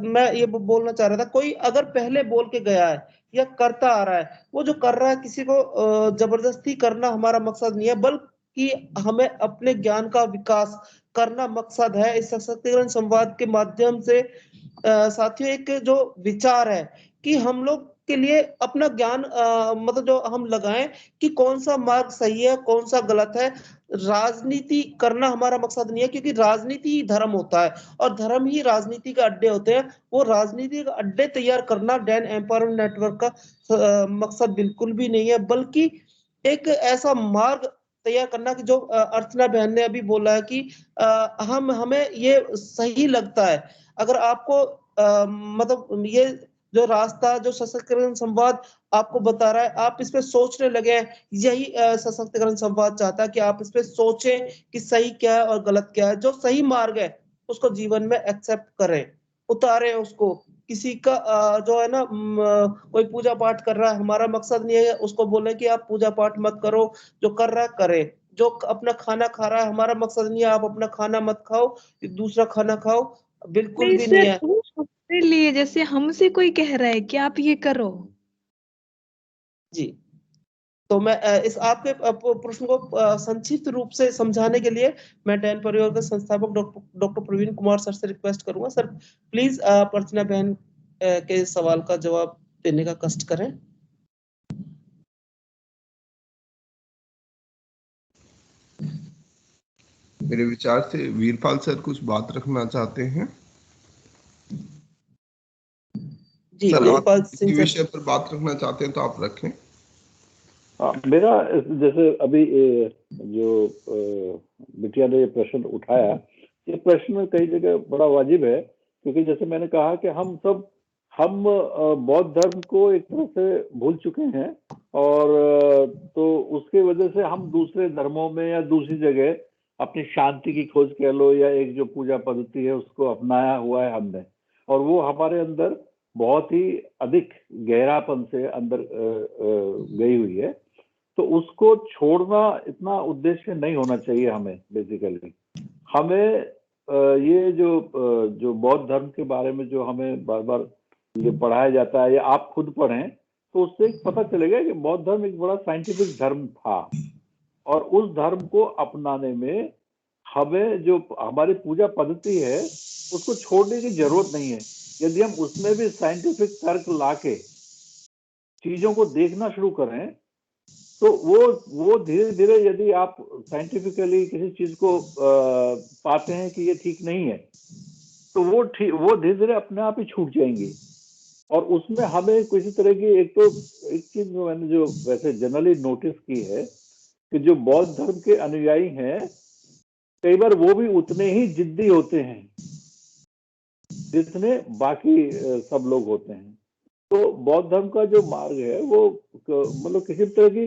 मैं ये बोलना चाह रहा था, कोई अगर पहले बोल के गया है या करता आ रहा है, वो जो कर रहा है किसी को जबरदस्ती करना हमारा मकसद नहीं है, बल्कि हमें अपने ज्ञान का विकास करना मकसद है। इस सशक्तिकरण संवाद के माध्यम से साथियों एक जो विचार है कि हम लोग के लिए अपना ज्ञान मतलब जो हम लगाएं कि कौन सा मार्ग सही है, कौन सा गलत है। राजनीति करना हमारा मकसद नहीं है, क्योंकि राजनीति ही धर्म होता है और धर्म ही राजनीति के अड्डे होते हैं। वो राजनीति के अड्डे तैयार करना डैन एम्पावरमेंट नेटवर्क का मकसद बिल्कुल भी नहीं है, बल्कि एक ऐसा मार्ग तैयार करना कि जो अर्चना बहन ने अभी बोला है कि हमें ये सही लगता है। अगर आपको मतलब ये जो रास्ता, जो सशक्तिकरण संवाद आपको बता रहा है, आप इस पे सोचने लगे हैं, यही सशक्तिकरण संवाद चाहता है कि आप इस पे सोचें कि सही क्या है और गलत क्या है। जो सही मार्ग है उसको जीवन में एक्सेप्ट करें, उतारें उसको। किसी का जो है ना कोई पूजा पाठ कर रहा है, हमारा मकसद नहीं है उसको बोले कि आप पूजा पाठ मत करो, जो कर रहा है करे। जो अपना खाना खा रहा है, हमारा मकसद नहीं है आप अपना खाना मत खाओ, दूसरा खाना खाओ, बिल्कुल नहीं भी नहीं सर, है। वो हमारे लिए, जैसे हमसे कोई कह रहा है कि आप ये करो। जी, तो मैं इस आपके प्रश्न को संक्षिप्त रूप से समझाने के लिए मैं डैन परिवार के संस्थापक डॉक्टर प्रवीण कुमार सर से रिक्वेस्ट करूंगा। सर प्लीज आप अर्चना बहन के सवाल का जवाब देने का कष्ट करें। मेरे विचार से वीरपाल सर कुछ बात रखना चाहते हैं। जी, सर आप वीरपाल किसी सिंह सर। विषय पर बात रखना चाहते हैं तो आप रखें। मेरा जैसे अभी जो बिटिया ने ये प्रश्न उठाया, ये प्रश्न कई जगह बड़ा वाजिब है, क्योंकि जैसे मैंने कहा कि हम बौद्ध धर्म को एक तरह से भूल चुके हैं, और तो उसके वजह से हम दूसरे धर्मों में या दूसरी जगह अपनी शांति की खोज कह लो, या एक जो पूजा पद्धति है उसको अपनाया हुआ है हमने, और वो हमारे अंदर बहुत ही अधिक गहरापन से अंदर गई हुई है। तो उसको छोड़ना इतना उद्देश्य नहीं होना चाहिए हमें। बेसिकली हमें ये जो बौद्ध धर्म के बारे में जो हमें बार बार ये पढ़ाया जाता है, या आप खुद पढ़ें तो उससे पता चलेगा कि बौद्ध धर्म एक बड़ा साइंटिफिक धर्म था, और उस धर्म को अपनाने में हमें जो हमारी पूजा पद्धति है उसको छोड़ने की जरूरत नहीं है। यदि हम उसमें भी साइंटिफिक तर्क लाके चीजों को देखना शुरू करें, तो वो धीरे धीरे, यदि आप साइंटिफिकली किसी चीज को पाते हैं कि ये ठीक नहीं है, तो वो धीरे धीरे अपने आप ही छूट जाएंगी। और उसमें हमें किसी तरह की एक चीज मैंने जो वैसे जनरली नोटिस की है कि जो बौद्ध धर्म के अनुयायी हैं, कई बार वो भी उतने ही जिद्दी होते हैं जितने बाकी सब लोग होते हैं। तो बौद्ध धर्म का जो मार्ग है वो मतलब किसी तरह की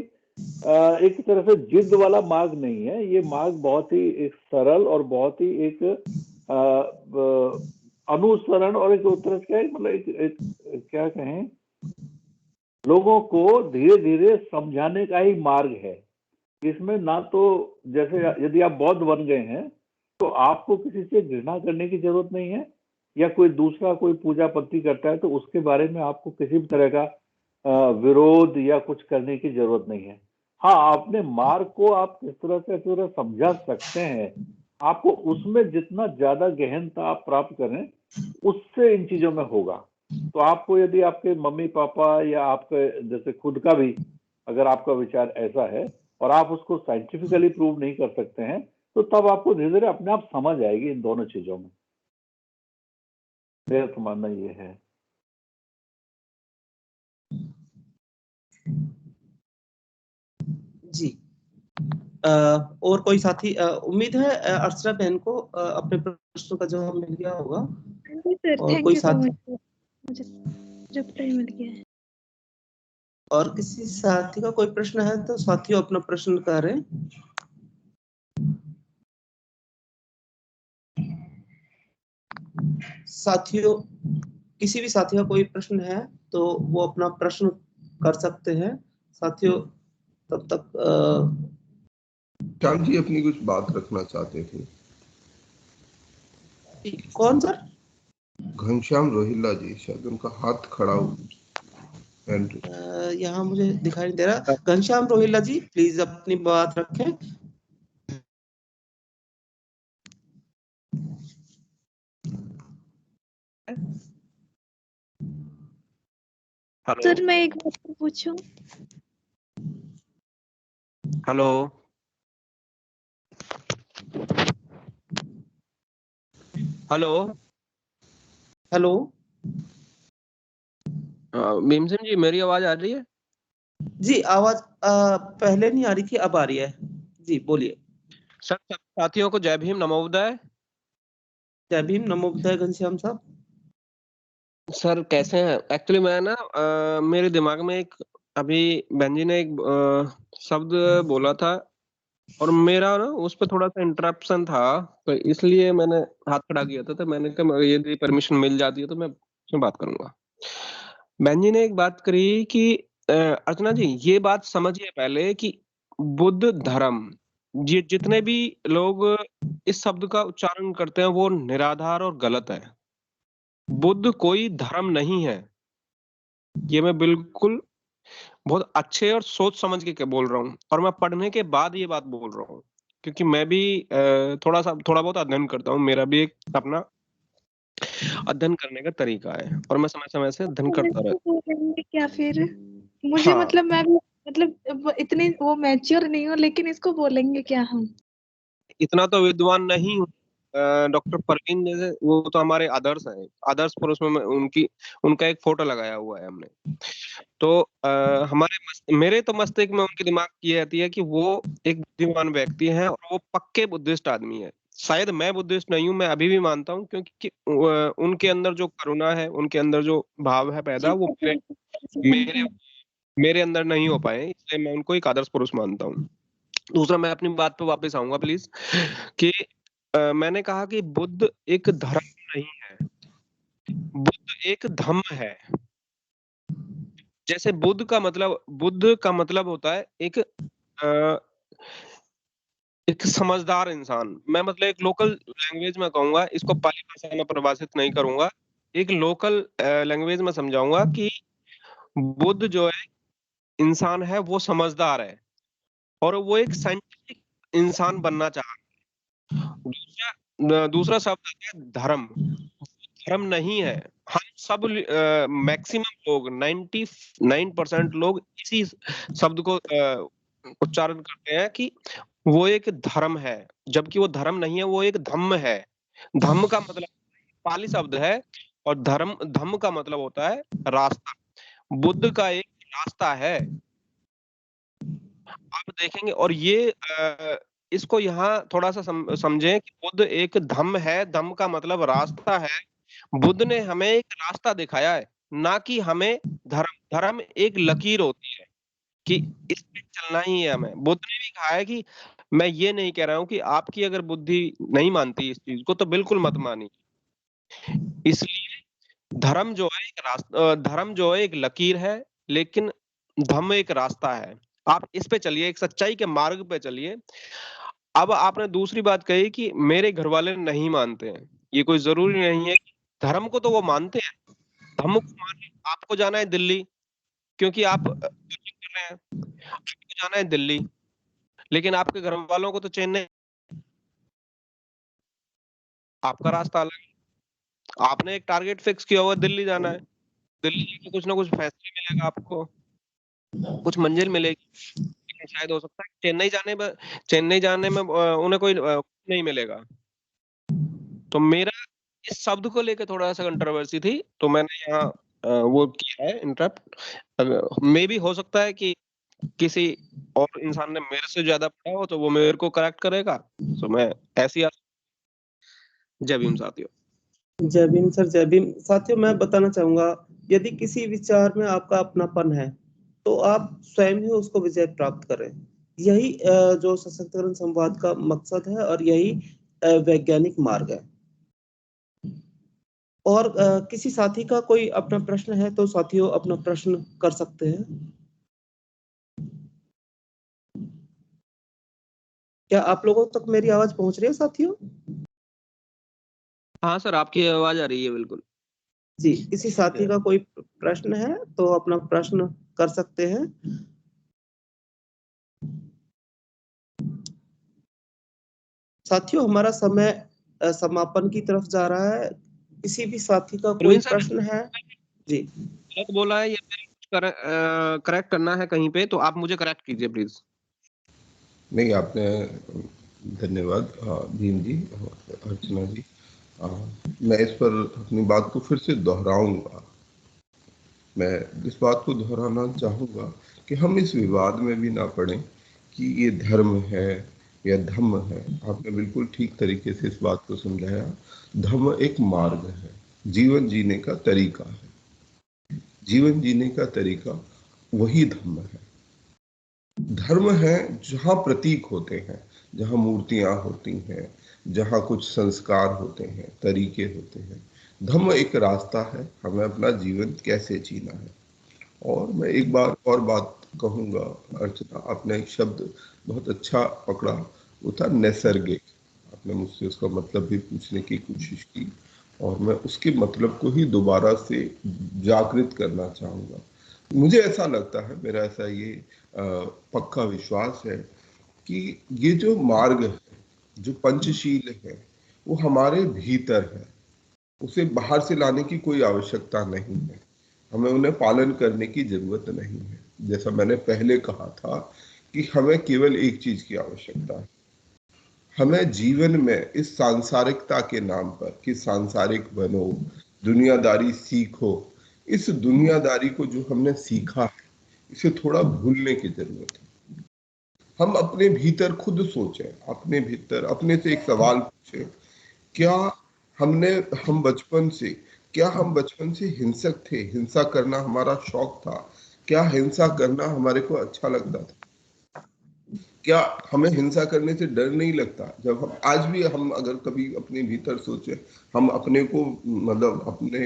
एक तरह से जिद वाला मार्ग नहीं है। ये मार्ग बहुत ही एक सरल और बहुत ही एक अनुसरण, और एक तरह से क्या है, मतलब एक क्या कहें, लोगों को धीरे धीरे समझाने का ही मार्ग है। इसमें ना तो जैसे यदि आप बौद्ध बन गए हैं तो आपको किसी से घृणा करने की जरूरत नहीं है, या कोई दूसरा कोई पूजा पद्धति करता है तो उसके बारे में आपको किसी भी तरह का विरोध या कुछ करने की जरूरत नहीं है। हाँ, अपने मार्ग को आप किस तरह से समझा सकते हैं, आपको उसमें जितना ज्यादा गहनता आप प्राप्त करें उससे इन चीजों में होगा। तो आपको यदि आपके मम्मी पापा या आपके जैसे खुद का भी अगर आपका विचार ऐसा है और आप उसको साइंटिफिकली प्रूव नहीं कर सकते हैं, तो तब आपको धीरे धीरे अपने आप समझ आएगी इन दोनों चीजों में। मेरा तो मानना ये है। जी, और कोई साथी, उम्मीद है अर्चना बहन को अपने प्रश्न का जवाब मिल गया होगा। सर, और थैंक कोई यू सो साथी, मच, मुझे जब टाइम मिल गया है। और किसी साथी का कोई प्रश्न है तो साथियों अपना प्रश्न करें। साथियों, किसी भी साथी का कोई प्रश्न है तो वो अपना प्रश्न कर सकते हैं। साथियों तब तक श्याम जी अपनी कुछ बात रखना चाहते थे। कौन सर? घनश्याम रोहिल्ला जी, शायद उनका हाथ खड़ा हो। यहाँ मुझे दिखाई नहीं दे रहा। घनश्याम रोहिल्ला जी प्लीज अपनी बात रखें। सर मैं एक बात पूछूं? Hello hello hello. Bhimsen ji, मेरी आवाज आ रही है? जी, आवाज पहले नहीं आ रही थी, अब आ रही है। जी बोलिए। सर, सब साथियों को जय भीम, नमो बुद्धाय। जय भीम, नमो बुद्धाय घनश्याम साहब। सर कैसे हैं? एक्चुअली मैं ना मेरे दिमाग में एक अभी बहन जी ने एक शब्द बोला था और मेरा ना उस पर थोड़ा सा इंटरप्शन था, तो इसलिए मैंने हाथ खड़ा किया था। तो मैंने कहा यदि परमिशन मिल जाती है तो मैं उसमें बात करूंगा। बहन जी ने एक बात करी कि अर्चना जी, ये बात समझिए पहले कि बुद्ध धर्म, ये जितने भी लोग इस शब्द का उच्चारण करते हैं वो निराधार और गलत है। बुद्ध कोई धर्म नहीं है। ये मैं बिल्कुल बहुत अच्छे और सोच समझ के बोल रहा हूँ, और मैं पढ़ने के बाद ये बात बोल रहा हूँ, क्योंकि मैं भी थोड़ा बहुत अध्ययन करता हूँ। मेरा भी एक अपना अध्ययन करने का तरीका है और मैं समय समय से अध्ययन करता रहता बोलेंगे क्या फिर? मुझे हाँ। मतलब मैं भी मतलब इतने वो मैच्योर नहीं हूँ, लेकिन इसको बोलेंगे क्या हम? इतना तो विद्वान नहीं हूँ डॉक्टर परवीन जैसे, वो तो हमारे आदर्श हैं, आदर्श पुरुष में उनका एक फोटो लगाया हुआ है हमने। तो मेरे तो मस्तिष्क में उनके दिमाग की ये रहती है कि वो एक बुद्धिमान व्यक्ति हैं और वो पक्के बुद्धिस्ट आदमी है। शायद मैं बुद्धिस्ट नहीं हूँ, मैं अभी भी मानता हूँ, क्योंकि उनके अंदर जो करुणा है, उनके अंदर जो भाव है पैदा, वो मेरे मेरे अंदर नहीं हो पाए, इसलिए मैं उनको एक आदर्श पुरुष मानता हूँ। दूसरा, मैं अपनी बात पे वापस आऊंगा प्लीज, कि मैंने कहा कि बुद्ध एक धर्म नहीं है, बुद्ध एक धम्म है। जैसे बुद्ध का मतलब होता है एक समझदार इंसान। मैं मतलब एक लोकल लैंग्वेज में कहूंगा, इसको पाली भाषा में परिभाषित नहीं करूंगा, एक लोकल लैंग्वेज में समझाऊंगा कि बुद्ध जो है इंसान है, वो समझदार है और वो एक साइंटिफिक इंसान बनना चाह रहा है। दूसरा शब्द है धर्म। धर्म नहीं है। हम सब मैक्सिमम लोग 99% लोग इसी शब्द को उच्चारण करते हैं कि वो एक धर्म है, जबकि वो धर्म नहीं है, वो एक धम्म है। धम्म का मतलब पाली शब्द है और धम्म का मतलब होता है रास्ता। बुद्ध का एक रास्ता है, आप देखेंगे। और ये इसको यहाँ थोड़ा सा समझें कि बुद्ध एक धम्म है, धम्म का मतलब रास्ता है। बुद्ध ने हमें एक रास्ता दिखाया है, ना कि हमें धर्म। धर्म एक लकीर होती है कि इस पे चलना ही है हमें। बुद्ध ने भी कहा है कि मैं ये नहीं कह रहा हूं कि आपकी अगर बुद्धि नहीं मानती इस चीज को तो बिल्कुल मत मानिए। इसलिए धर्म जो है एक रास्ता, धर्म जो है एक लकीर है, लेकिन धम्म एक रास्ता है। आप इस पे चलिए, एक सच्चाई के मार्ग पे चलिए। अब आपने दूसरी बात कही कि मेरे घर वाले नहीं मानते हैं। ये कोई जरूरी नहीं है। धर्म को तो वो मानते हैं, धम्म को माने। आपको जाना है दिल्ली क्योंकि आप कोचिंग कर रहे हैं, आपको जाना है दिल्ली, लेकिन आपके घर वालों को तो चेन्नई। आपका रास्ता अलग है। आपने एक टारगेट फिक्स किया हुआ, दिल्ली जाना है। दिल्ली जाके कुछ ना कुछ फैसले मिलेगा, आपको कुछ मंजिल मिलेगी। लेकिन शायद हो सकता है चेन्नई जाने में उन्हें कोई नहीं मिलेगा। तो मेरा इस शब्द को लेकर थोड़ा सा कंट्रोवर्सी थी, तो मैंने यहाँ वो किया है इंटरप्ट। मे भी हो सकता है कि किसी और इंसान ने मेरे से ज्यादा पढ़ा हो तो वो मेरे को करेक्ट करेगा। तो मैं ऐसी जय भीम साथियों। जय भीम सर, जय भीम साथियों। मैं बताना चाहूंगा, यदि किसी विचार में आपका अपनापन है तो आप स्वयं ही उसको विजय प्राप्त करें। यही जो सशक्तिकरण संवाद का मकसद है और यही वैज्ञानिक मार्ग है। और किसी साथी का कोई अपना प्रश्न है तो साथियों अपना प्रश्न कर सकते हैं। क्या आप लोगों तक मेरी आवाज पहुंच रही है साथियों? हाँ सर, आपकी आवाज आ रही है बिल्कुल। जी, किसी साथी का कोई प्रश्न है तो अपना प्रश्न कर सकते हैं। साथियों, हमारा समय समापन की तरफ जा रहा है। किसी भी साथी का कोई प्रश्न है? जी, गलत बोला है या मेरे करेक्ट करना है कहीं पे तो आप मुझे करेक्ट कीजिए प्लीज। नहीं, आपने धन्यवाद भीम जी और अर्चना जी। मैं इस पर अपनी बात को फिर से दोहराऊंगा। मैं इस बात को दोहराना चाहूँगा कि हम इस विवाद में भी ना पड़ें कि ये धर्म है या धम्म है। आपने बिल्कुल ठीक तरीके से इस बात को समझाया। धम्म एक मार्ग है, जीवन जीने का तरीका है। जीवन जीने का तरीका वही धम्म है। धर्म है जहाँ प्रतीक होते हैं, जहाँ मूर्तियाँ होती हैं, जहाँ कुछ संस्कार होते हैं, तरीके होते हैं। धम्म एक रास्ता है हमें अपना जीवन कैसे जीना है। और मैं एक बार और बात कहूँगा अर्चना, आपने एक शब्द बहुत अच्छा पकड़ा, वो था नैसर्गिक। आपने मुझसे उसका मतलब भी पूछने की कोशिश की और मैं उसके मतलब को ही दोबारा से जागृत करना चाहूँगा। मुझे ऐसा लगता है, मेरा ऐसा ये पक्का विश्वास है कि ये जो मार्ग है, जो पंचशील है, वो हमारे भीतर है। उसे बाहर से लाने की कोई आवश्यकता नहीं है, हमें उन्हें पालन करने की जरूरत नहीं है। जैसा मैंने पहले कहा था कि हमें केवल एक चीज की आवश्यकता है, हमें जीवन में इस सांसारिकता के नाम पर कि सांसारिक बनो, दुनियादारी सीखो, इस दुनियादारी को जो हमने सीखा है इसे थोड़ा भूलने की जरूरत है। हम अपने भीतर खुद सोचें, अपने भीतर अपने से एक सवाल पूछें, क्या हम बचपन से हिंसक थे? हिंसा करना हमारा शौक था? क्या हिंसा करना हमारे को अच्छा लगता था? क्या हमें हिंसा करने से डर नहीं लगता? जब हम आज भी हम अगर कभी अपने भीतर सोचे, हम अपने को मतलब अपने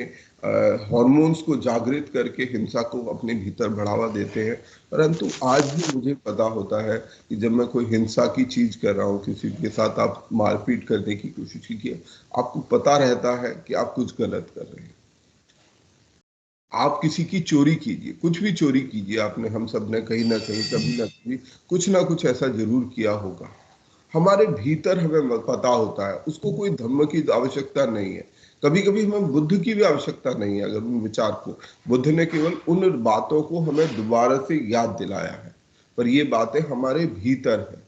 हार्मोन्स को जागृत करके हिंसा को अपने भीतर बढ़ावा देते हैं। परंतु आज भी मुझे पता होता है कि जब मैं कोई हिंसा की चीज कर रहा हूँ, किसी के साथ आप मारपीट करने की कोशिश कीजिए, आपको पता रहता है कि आप कुछ गलत कर रहे हैं। आप किसी की चोरी कीजिए, कुछ भी चोरी कीजिए, आपने हम सब ने कहीं ना कहीं कभी ना कभी कुछ ना कुछ ऐसा जरूर किया होगा। हमारे भीतर हमें पता होता है, उसको कोई धर्म की आवश्यकता नहीं है। कभी कभी हमें बुद्ध की भी आवश्यकता नहीं है। अगर उन विचार को, बुद्ध ने केवल उन बातों को हमें दोबारा से याद दिलाया है, पर ये बातें हमारे भीतर है।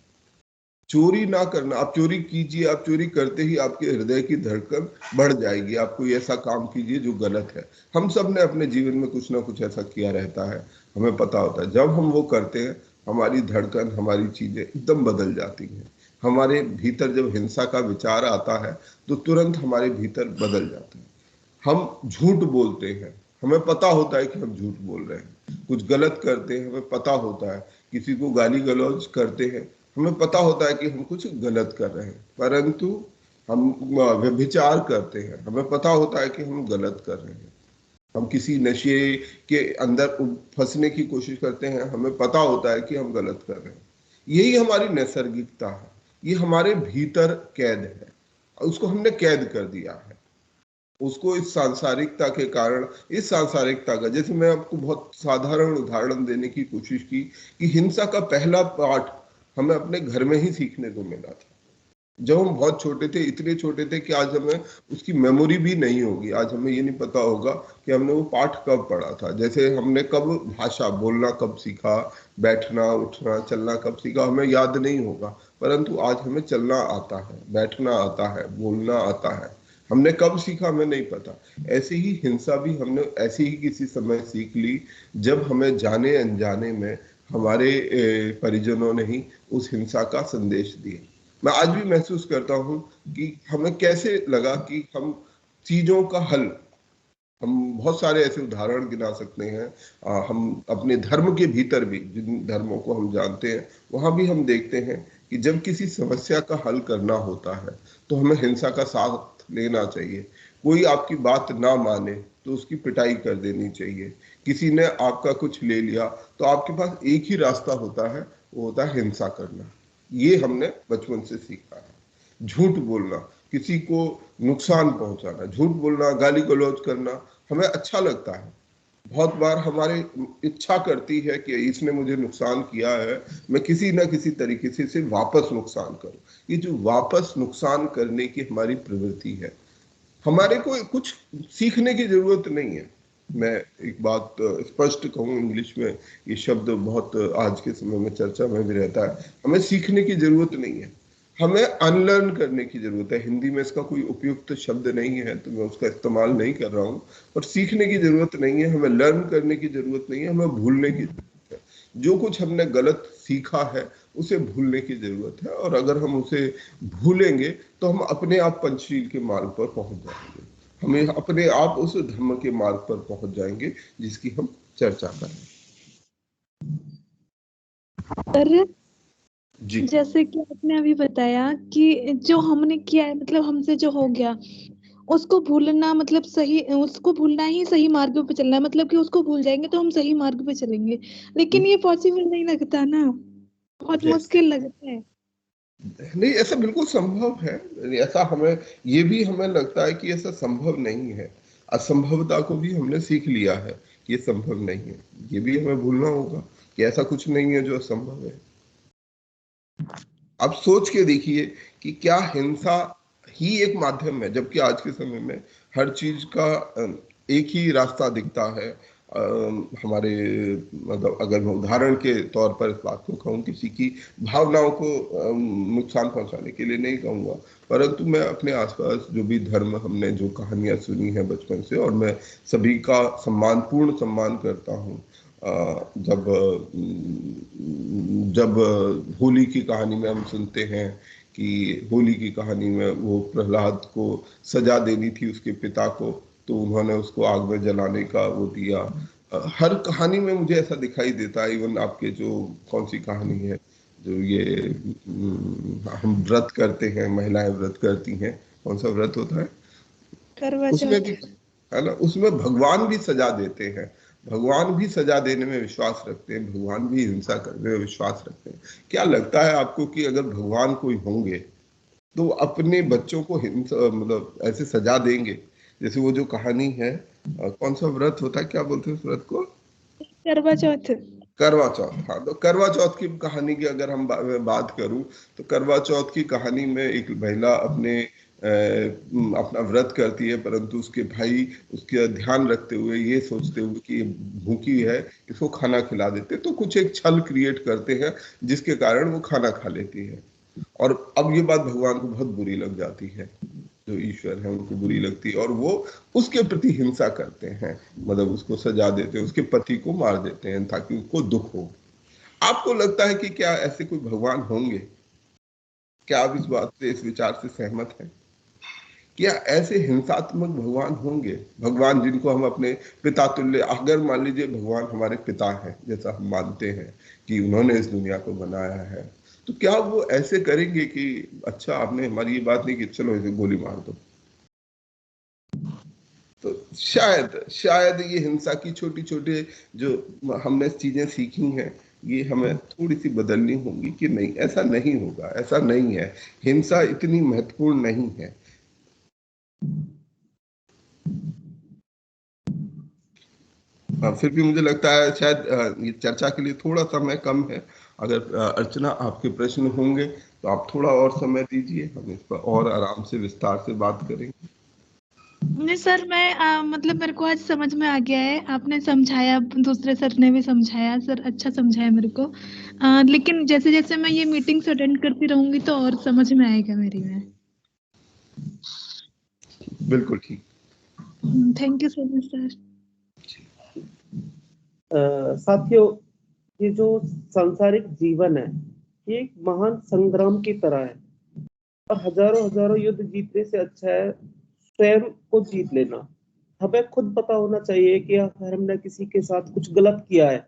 चोरी ना करना, आप चोरी कीजिए, आप चोरी करते ही आपके हृदय की धड़कन बढ़ जाएगी। आप कोई ऐसा काम कीजिए जो गलत है। हम सब ने अपने जीवन में कुछ ना कुछ ऐसा किया रहता है, हमें पता होता है। जब हम वो करते हैं, हमारी धड़कन, हमारी चीजें एकदम बदल जाती हैं। हमारे भीतर जब हिंसा का विचार आता है तो तुरंत हमारे भीतर बदल जाता है। हम झूठ बोलते हैं, हमें पता होता है कि हम झूठ बोल रहे हैं। कुछ गलत करते हैं, हमें पता होता है। किसी को गाली गलौज करते हैं, हमें पता होता है कि हम कुछ गलत कर रहे हैं। परंतु हम व्यभिचार करते हैं, हमें पता होता है कि हम गलत कर रहे हैं। हम किसी नशे के अंदर फंसने की कोशिश करते हैं, हमें पता होता है कि हम गलत कर रहे हैं। यही हमारी नैसर्गिकता है, ये हमारे भीतर कैद है, उसको हमने कैद कर दिया है। उसको इस सांसारिकता के कारण, इस सांसारिकता का, जैसे मैं आपको बहुत साधारण उदाहरण देने की कोशिश की कि हिंसा का पहला पाठ हमें अपने घर में ही सीखने को मिला था। जब हम बहुत छोटे थे, इतने छोटे थे कि आज हमें उसकी मेमोरी भी नहीं होगी। आज हमें ये नहीं पता होगा कि हमने वो पाठ कब पढ़ा था। जैसे हमने कब भाषा बोलना कब सीखा, बैठना उठना चलना कब सीखा, हमें याद नहीं होगा। परंतु आज हमें चलना आता है, बैठना आता है, बोलना आता है। हमने कब सीखा हमें नहीं पता। ऐसे ही हिंसा भी हमने ऐसे ही किसी समय सीख ली, जब हमें जाने अनजाने में हमारे परिजनों ने ही उस हिंसा का संदेश दिया। मैं आज भी महसूस करता हूं कि हमें कैसे लगा कि हम चीजों का हल, हम बहुत सारे ऐसे उदाहरण गिना सकते हैं। हम अपने धर्म के भीतर भी, जिन धर्मों को हम जानते हैं, वहां भी हम देखते हैं कि जब किसी समस्या का हल करना होता है तो हमें हिंसा का साथ लेना चाहिए। कोई आपकी बात ना माने तो उसकी पिटाई कर देनी चाहिए। किसी ने आपका कुछ ले लिया तो आपके पास एक ही रास्ता होता है, वो होता है हिंसा करना। ये हमने बचपन से सीखा है। झूठ बोलना, किसी को नुकसान पहुंचाना, झूठ बोलना, गाली गलौज करना हमें अच्छा लगता है। बहुत बार हमारी इच्छा करती है कि इसने मुझे नुकसान किया है, मैं किसी ना किसी तरीके से इसे वापस नुकसान करूं। ये जो वापस नुकसान करने की हमारी प्रवृत्ति है, हमारे को कुछ सीखने की जरूरत नहीं है। मैं एक बात स्पष्ट कहूँ इंग्लिश में, ये शब्द बहुत आज के समय में चर्चा में भी रहता है। हमें सीखने की जरूरत नहीं है, हमें अनलर्न करने की जरूरत है। हिंदी में इसका कोई उपयुक्त शब्द नहीं है तो मैं उसका इस्तेमाल नहीं कर रहा हूँ। और सीखने की जरूरत नहीं है, हमें लर्न करने की जरूरत नहीं है, हमें भूलने की जरूरत है। जो कुछ हमने गलत सीखा है उसे भूलने की जरूरत है, और अगर हम उसे भूलेंगे तो हम अपने आप पंचशील के मार्ग पर पहुंच जाएंगे, हमें अपने आप उस धर्म के मार्ग पर पहुंच जाएंगे जिसकी हम चर्चा करें। सर जी जैसे कि आपने अभी बताया कि जो हमने किया है, मतलब हमसे जो हो गया उसको भूलना, मतलब सही, उसको भूलना ही सही मार्ग पे चलना है, मतलब कि उसको भूल जाएंगे तो हम सही मार्ग पे चलेंगे। लेकिन ये पॉसिबल नहीं लगता ना, बहुत Yes. मुश्किल लगता है। नहीं, ऐसा बिल्कुल संभव है। ऐसा हमें, ये भी हमें लगता है कि ऐसा संभव नहीं है। असंभवता को भी हमने सीख लिया है कि ये संभव नहीं है। ये भी हमें भूलना होगा कि ऐसा कुछ नहीं है जो असंभव है। आप सोच के देखिए कि क्या हिंसा ही एक माध्यम है, जबकि आज के समय में हर चीज का एक ही रास्ता दिखता है। हमारे, मतलब अगर मैं उदाहरण के तौर पर इस बात को कहूँ, किसी की भावनाओं को नुकसान पहुंचाने के लिए नहीं कहूँगा, परंतु मैं अपने आसपास जो भी धर्म, हमने जो कहानियां सुनी है बचपन से, और मैं सभी का पूर्ण सम्मान करता हूँ। जब जब होली की कहानी में हम सुनते हैं कि होली की कहानी में वो प्रहलाद को सजा देनी थी उसके पिता को, तो उन्होंने उसको आग में जलाने का वो दिया। हर कहानी में मुझे ऐसा दिखाई देता है। इवन आपके जो कौन सी कहानी है जो ये हम व्रत करते हैं, महिलाएं व्रत करती हैं, कौन सा व्रत होता है करवा उसमें चौथ। भी, है ना, उसमें भगवान भी सजा देते हैं। भगवान भी सजा देने में विश्वास रखते हैं, भगवान भी हिंसा करने में विश्वास रखते हैं। क्या लगता है आपको कि अगर भगवान कोई होंगे तो अपने बच्चों को हिंसा, मतलब ऐसे सजा देंगे? जैसे वो जो कहानी है, कौन सा व्रत होता है, क्या बोलते हैं उस व्रत को? करवा चौथ। करवा चौथ। हाँ, तो करवा चौथ की कहानी की अगर हम बात करूं, तो करवा चौथ की कहानी में एक महिला अपना व्रत करती है, परंतु उसके भाई उसका ध्यान रखते हुए, ये सोचते हुए कि ये भूखी है, इसको खाना खिला देते, तो कुछ एक छल क्रिएट करते हैं जिसके कारण वो खाना खा लेती है। और अब ये बात भगवान को बहुत बुरी लग जाती है, जो ईश्वर है उनको बुरी लगती है, और वो उसके प्रति हिंसा करते हैं, मतलब उसको सजा देते हैं, उसके पति को मार देते हैं ताकि उसको दुख हो। आपको लगता है कि क्या ऐसे कोई भगवान होंगे? क्या आप इस बात से, इस विचार से सहमत हैं? क्या ऐसे हिंसात्मक भगवान होंगे? भगवान जिनको हम अपने पिता तुल्य, अगर मान लीजिए भगवान हमारे पिता हैं जैसा हम मानते हैं कि उन्होंने इस दुनिया को बनाया है, तो क्या वो ऐसे करेंगे कि अच्छा आपने हमारी ये बात नहीं कि चलो इसे गोली मार दो? तो शायद ये हिंसा की छोटी छोटे जो हमने चीजें सीखी हैं, ये हमें थोड़ी सी बदलनी होंगी कि नहीं, ऐसा नहीं होगा, ऐसा नहीं है, हिंसा इतनी महत्वपूर्ण नहीं है। फिर भी मुझे लगता है शायद ये चर्चा के लिए थोड़ा समय कम है। अगर अर्चना आपके प्रश्न होंगे तो आप थोड़ा और समय दीजिए, हम इस पर और आराम से विस्तार से बात करेंगे। नहीं सर, मैं मतलब मेरे को आज समझ में आ गया है, आपने समझाया, दूसरे सर ने भी समझाया, सर अच्छा समझाया मेरे को। लेकिन जैसे जैसे मैं ये मीटिंग्स अटेंड करती रहूंगी तो और समझ में आएगा मेरी में। बिल्कुल ठीक। Thank you so much sir. साथियों, ये जो सांसारिक जीवन है ये एक महान संग्राम की तरह है, और हजारों हजारों युद्ध जीतने से अच्छा है स्वयं को जीत लेना। हमें खुद पता होना चाहिए कि अगर हमने किसी के साथ कुछ गलत किया है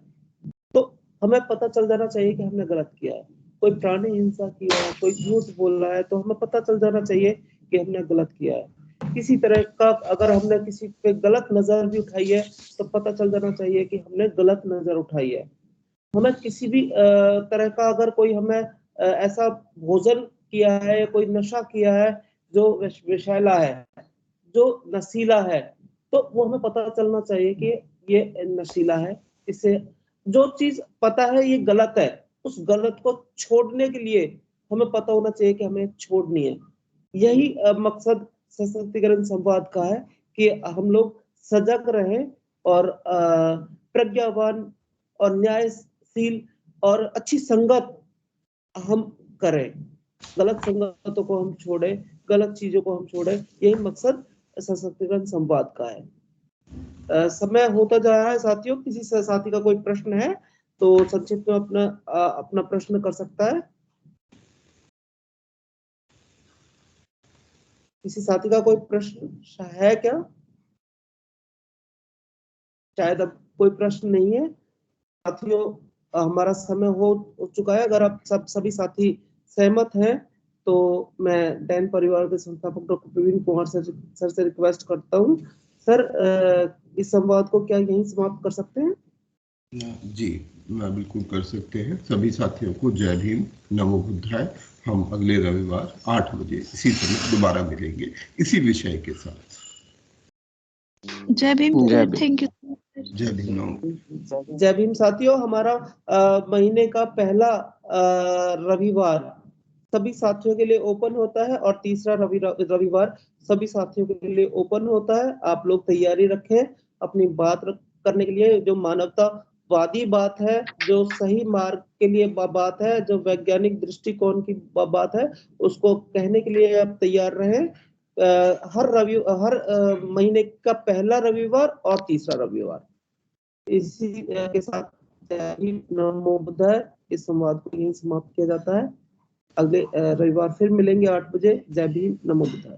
तो हमें पता चल जाना चाहिए कि हमने गलत किया है। कोई प्राणी हिंसा किया है, कोई झूठ बोल रहा है, तो हमें पता चल जाना चाहिए कि हमने गलत किया है। किसी तरह का अगर हमने किसी पे गलत नजर भी उठाई है तो पता चल जाना चाहिए कि हमने गलत नजर उठाई है। हमें किसी भी तरह का अगर कोई हमें ऐसा भोजन किया है या कोई नशा किया है जो विषैला है, जो नशीला है, तो वो हमें पता चलना चाहिए कि ये नशीला है। इससे जो चीज पता है ये गलत है, उस गलत को छोड़ने के लिए हमें पता होना चाहिए कि हमें छोड़नी है। यही मकसद सशक्तिकरण संवाद का है कि हम लोग सजग रहें और प्रज्ञावान और न्यायशील और अच्छी संगत हम करें, गलत संगतों को हम छोड़े, गलत चीजों को हम छोड़े। यही मकसद सशक्तिकरण संवाद का है। समय होता जा रहा है साथियों, किसी साथी का कोई प्रश्न है तो संक्षिप्त में अपना प्रश्न कर सकता है। किसी साथी का कोई प्रश्न है क्या? शायद अब कोई प्रश्न नहीं है साथियों। हमारा समय हो चुका है। अगर आप सभी साथी सहमत हैं तो मैं डैन परिवार के संस्थापक डॉक्टर प्रवीण कुमार सर से रिक्वेस्ट करता हूं, सर इस संवाद को क्या यहीं समाप्त कर सकते हैं? जी बिल्कुल कर सकते हैं। सभी साथियों को जय भीम, नमो बुद्धाय। हम अगले रविवार 8 बजे इसी समय दोबारा मिलेंगे इसी विषय के साथ। जय भीम सर, थैंक यू। जय भीम। जय भीम साथियों। हमारा महीने का पहला रविवार सभी साथियों के लिए ओपन होता है और तीसरा रविवार सभी साथियों के लिए ओपन होता है। आप लोग तैयारी रखें अपनी बात करने के लिए, जो मानवतावादी बात है, जो सही मार्ग के लिए बात है, जो वैज्ञानिक दृष्टिकोण की बात है, उसको कहने के लिए आप तैयार रहें। हर महीने का पहला रविवार और तीसरा रविवार। इसी के साथ जय भीम, नमो बुद्धाय इस संवाद को यहीं समाप्त किया जाता है। अगले रविवार फिर मिलेंगे 8 बजे। जय भीम, नमो बुद्धाय।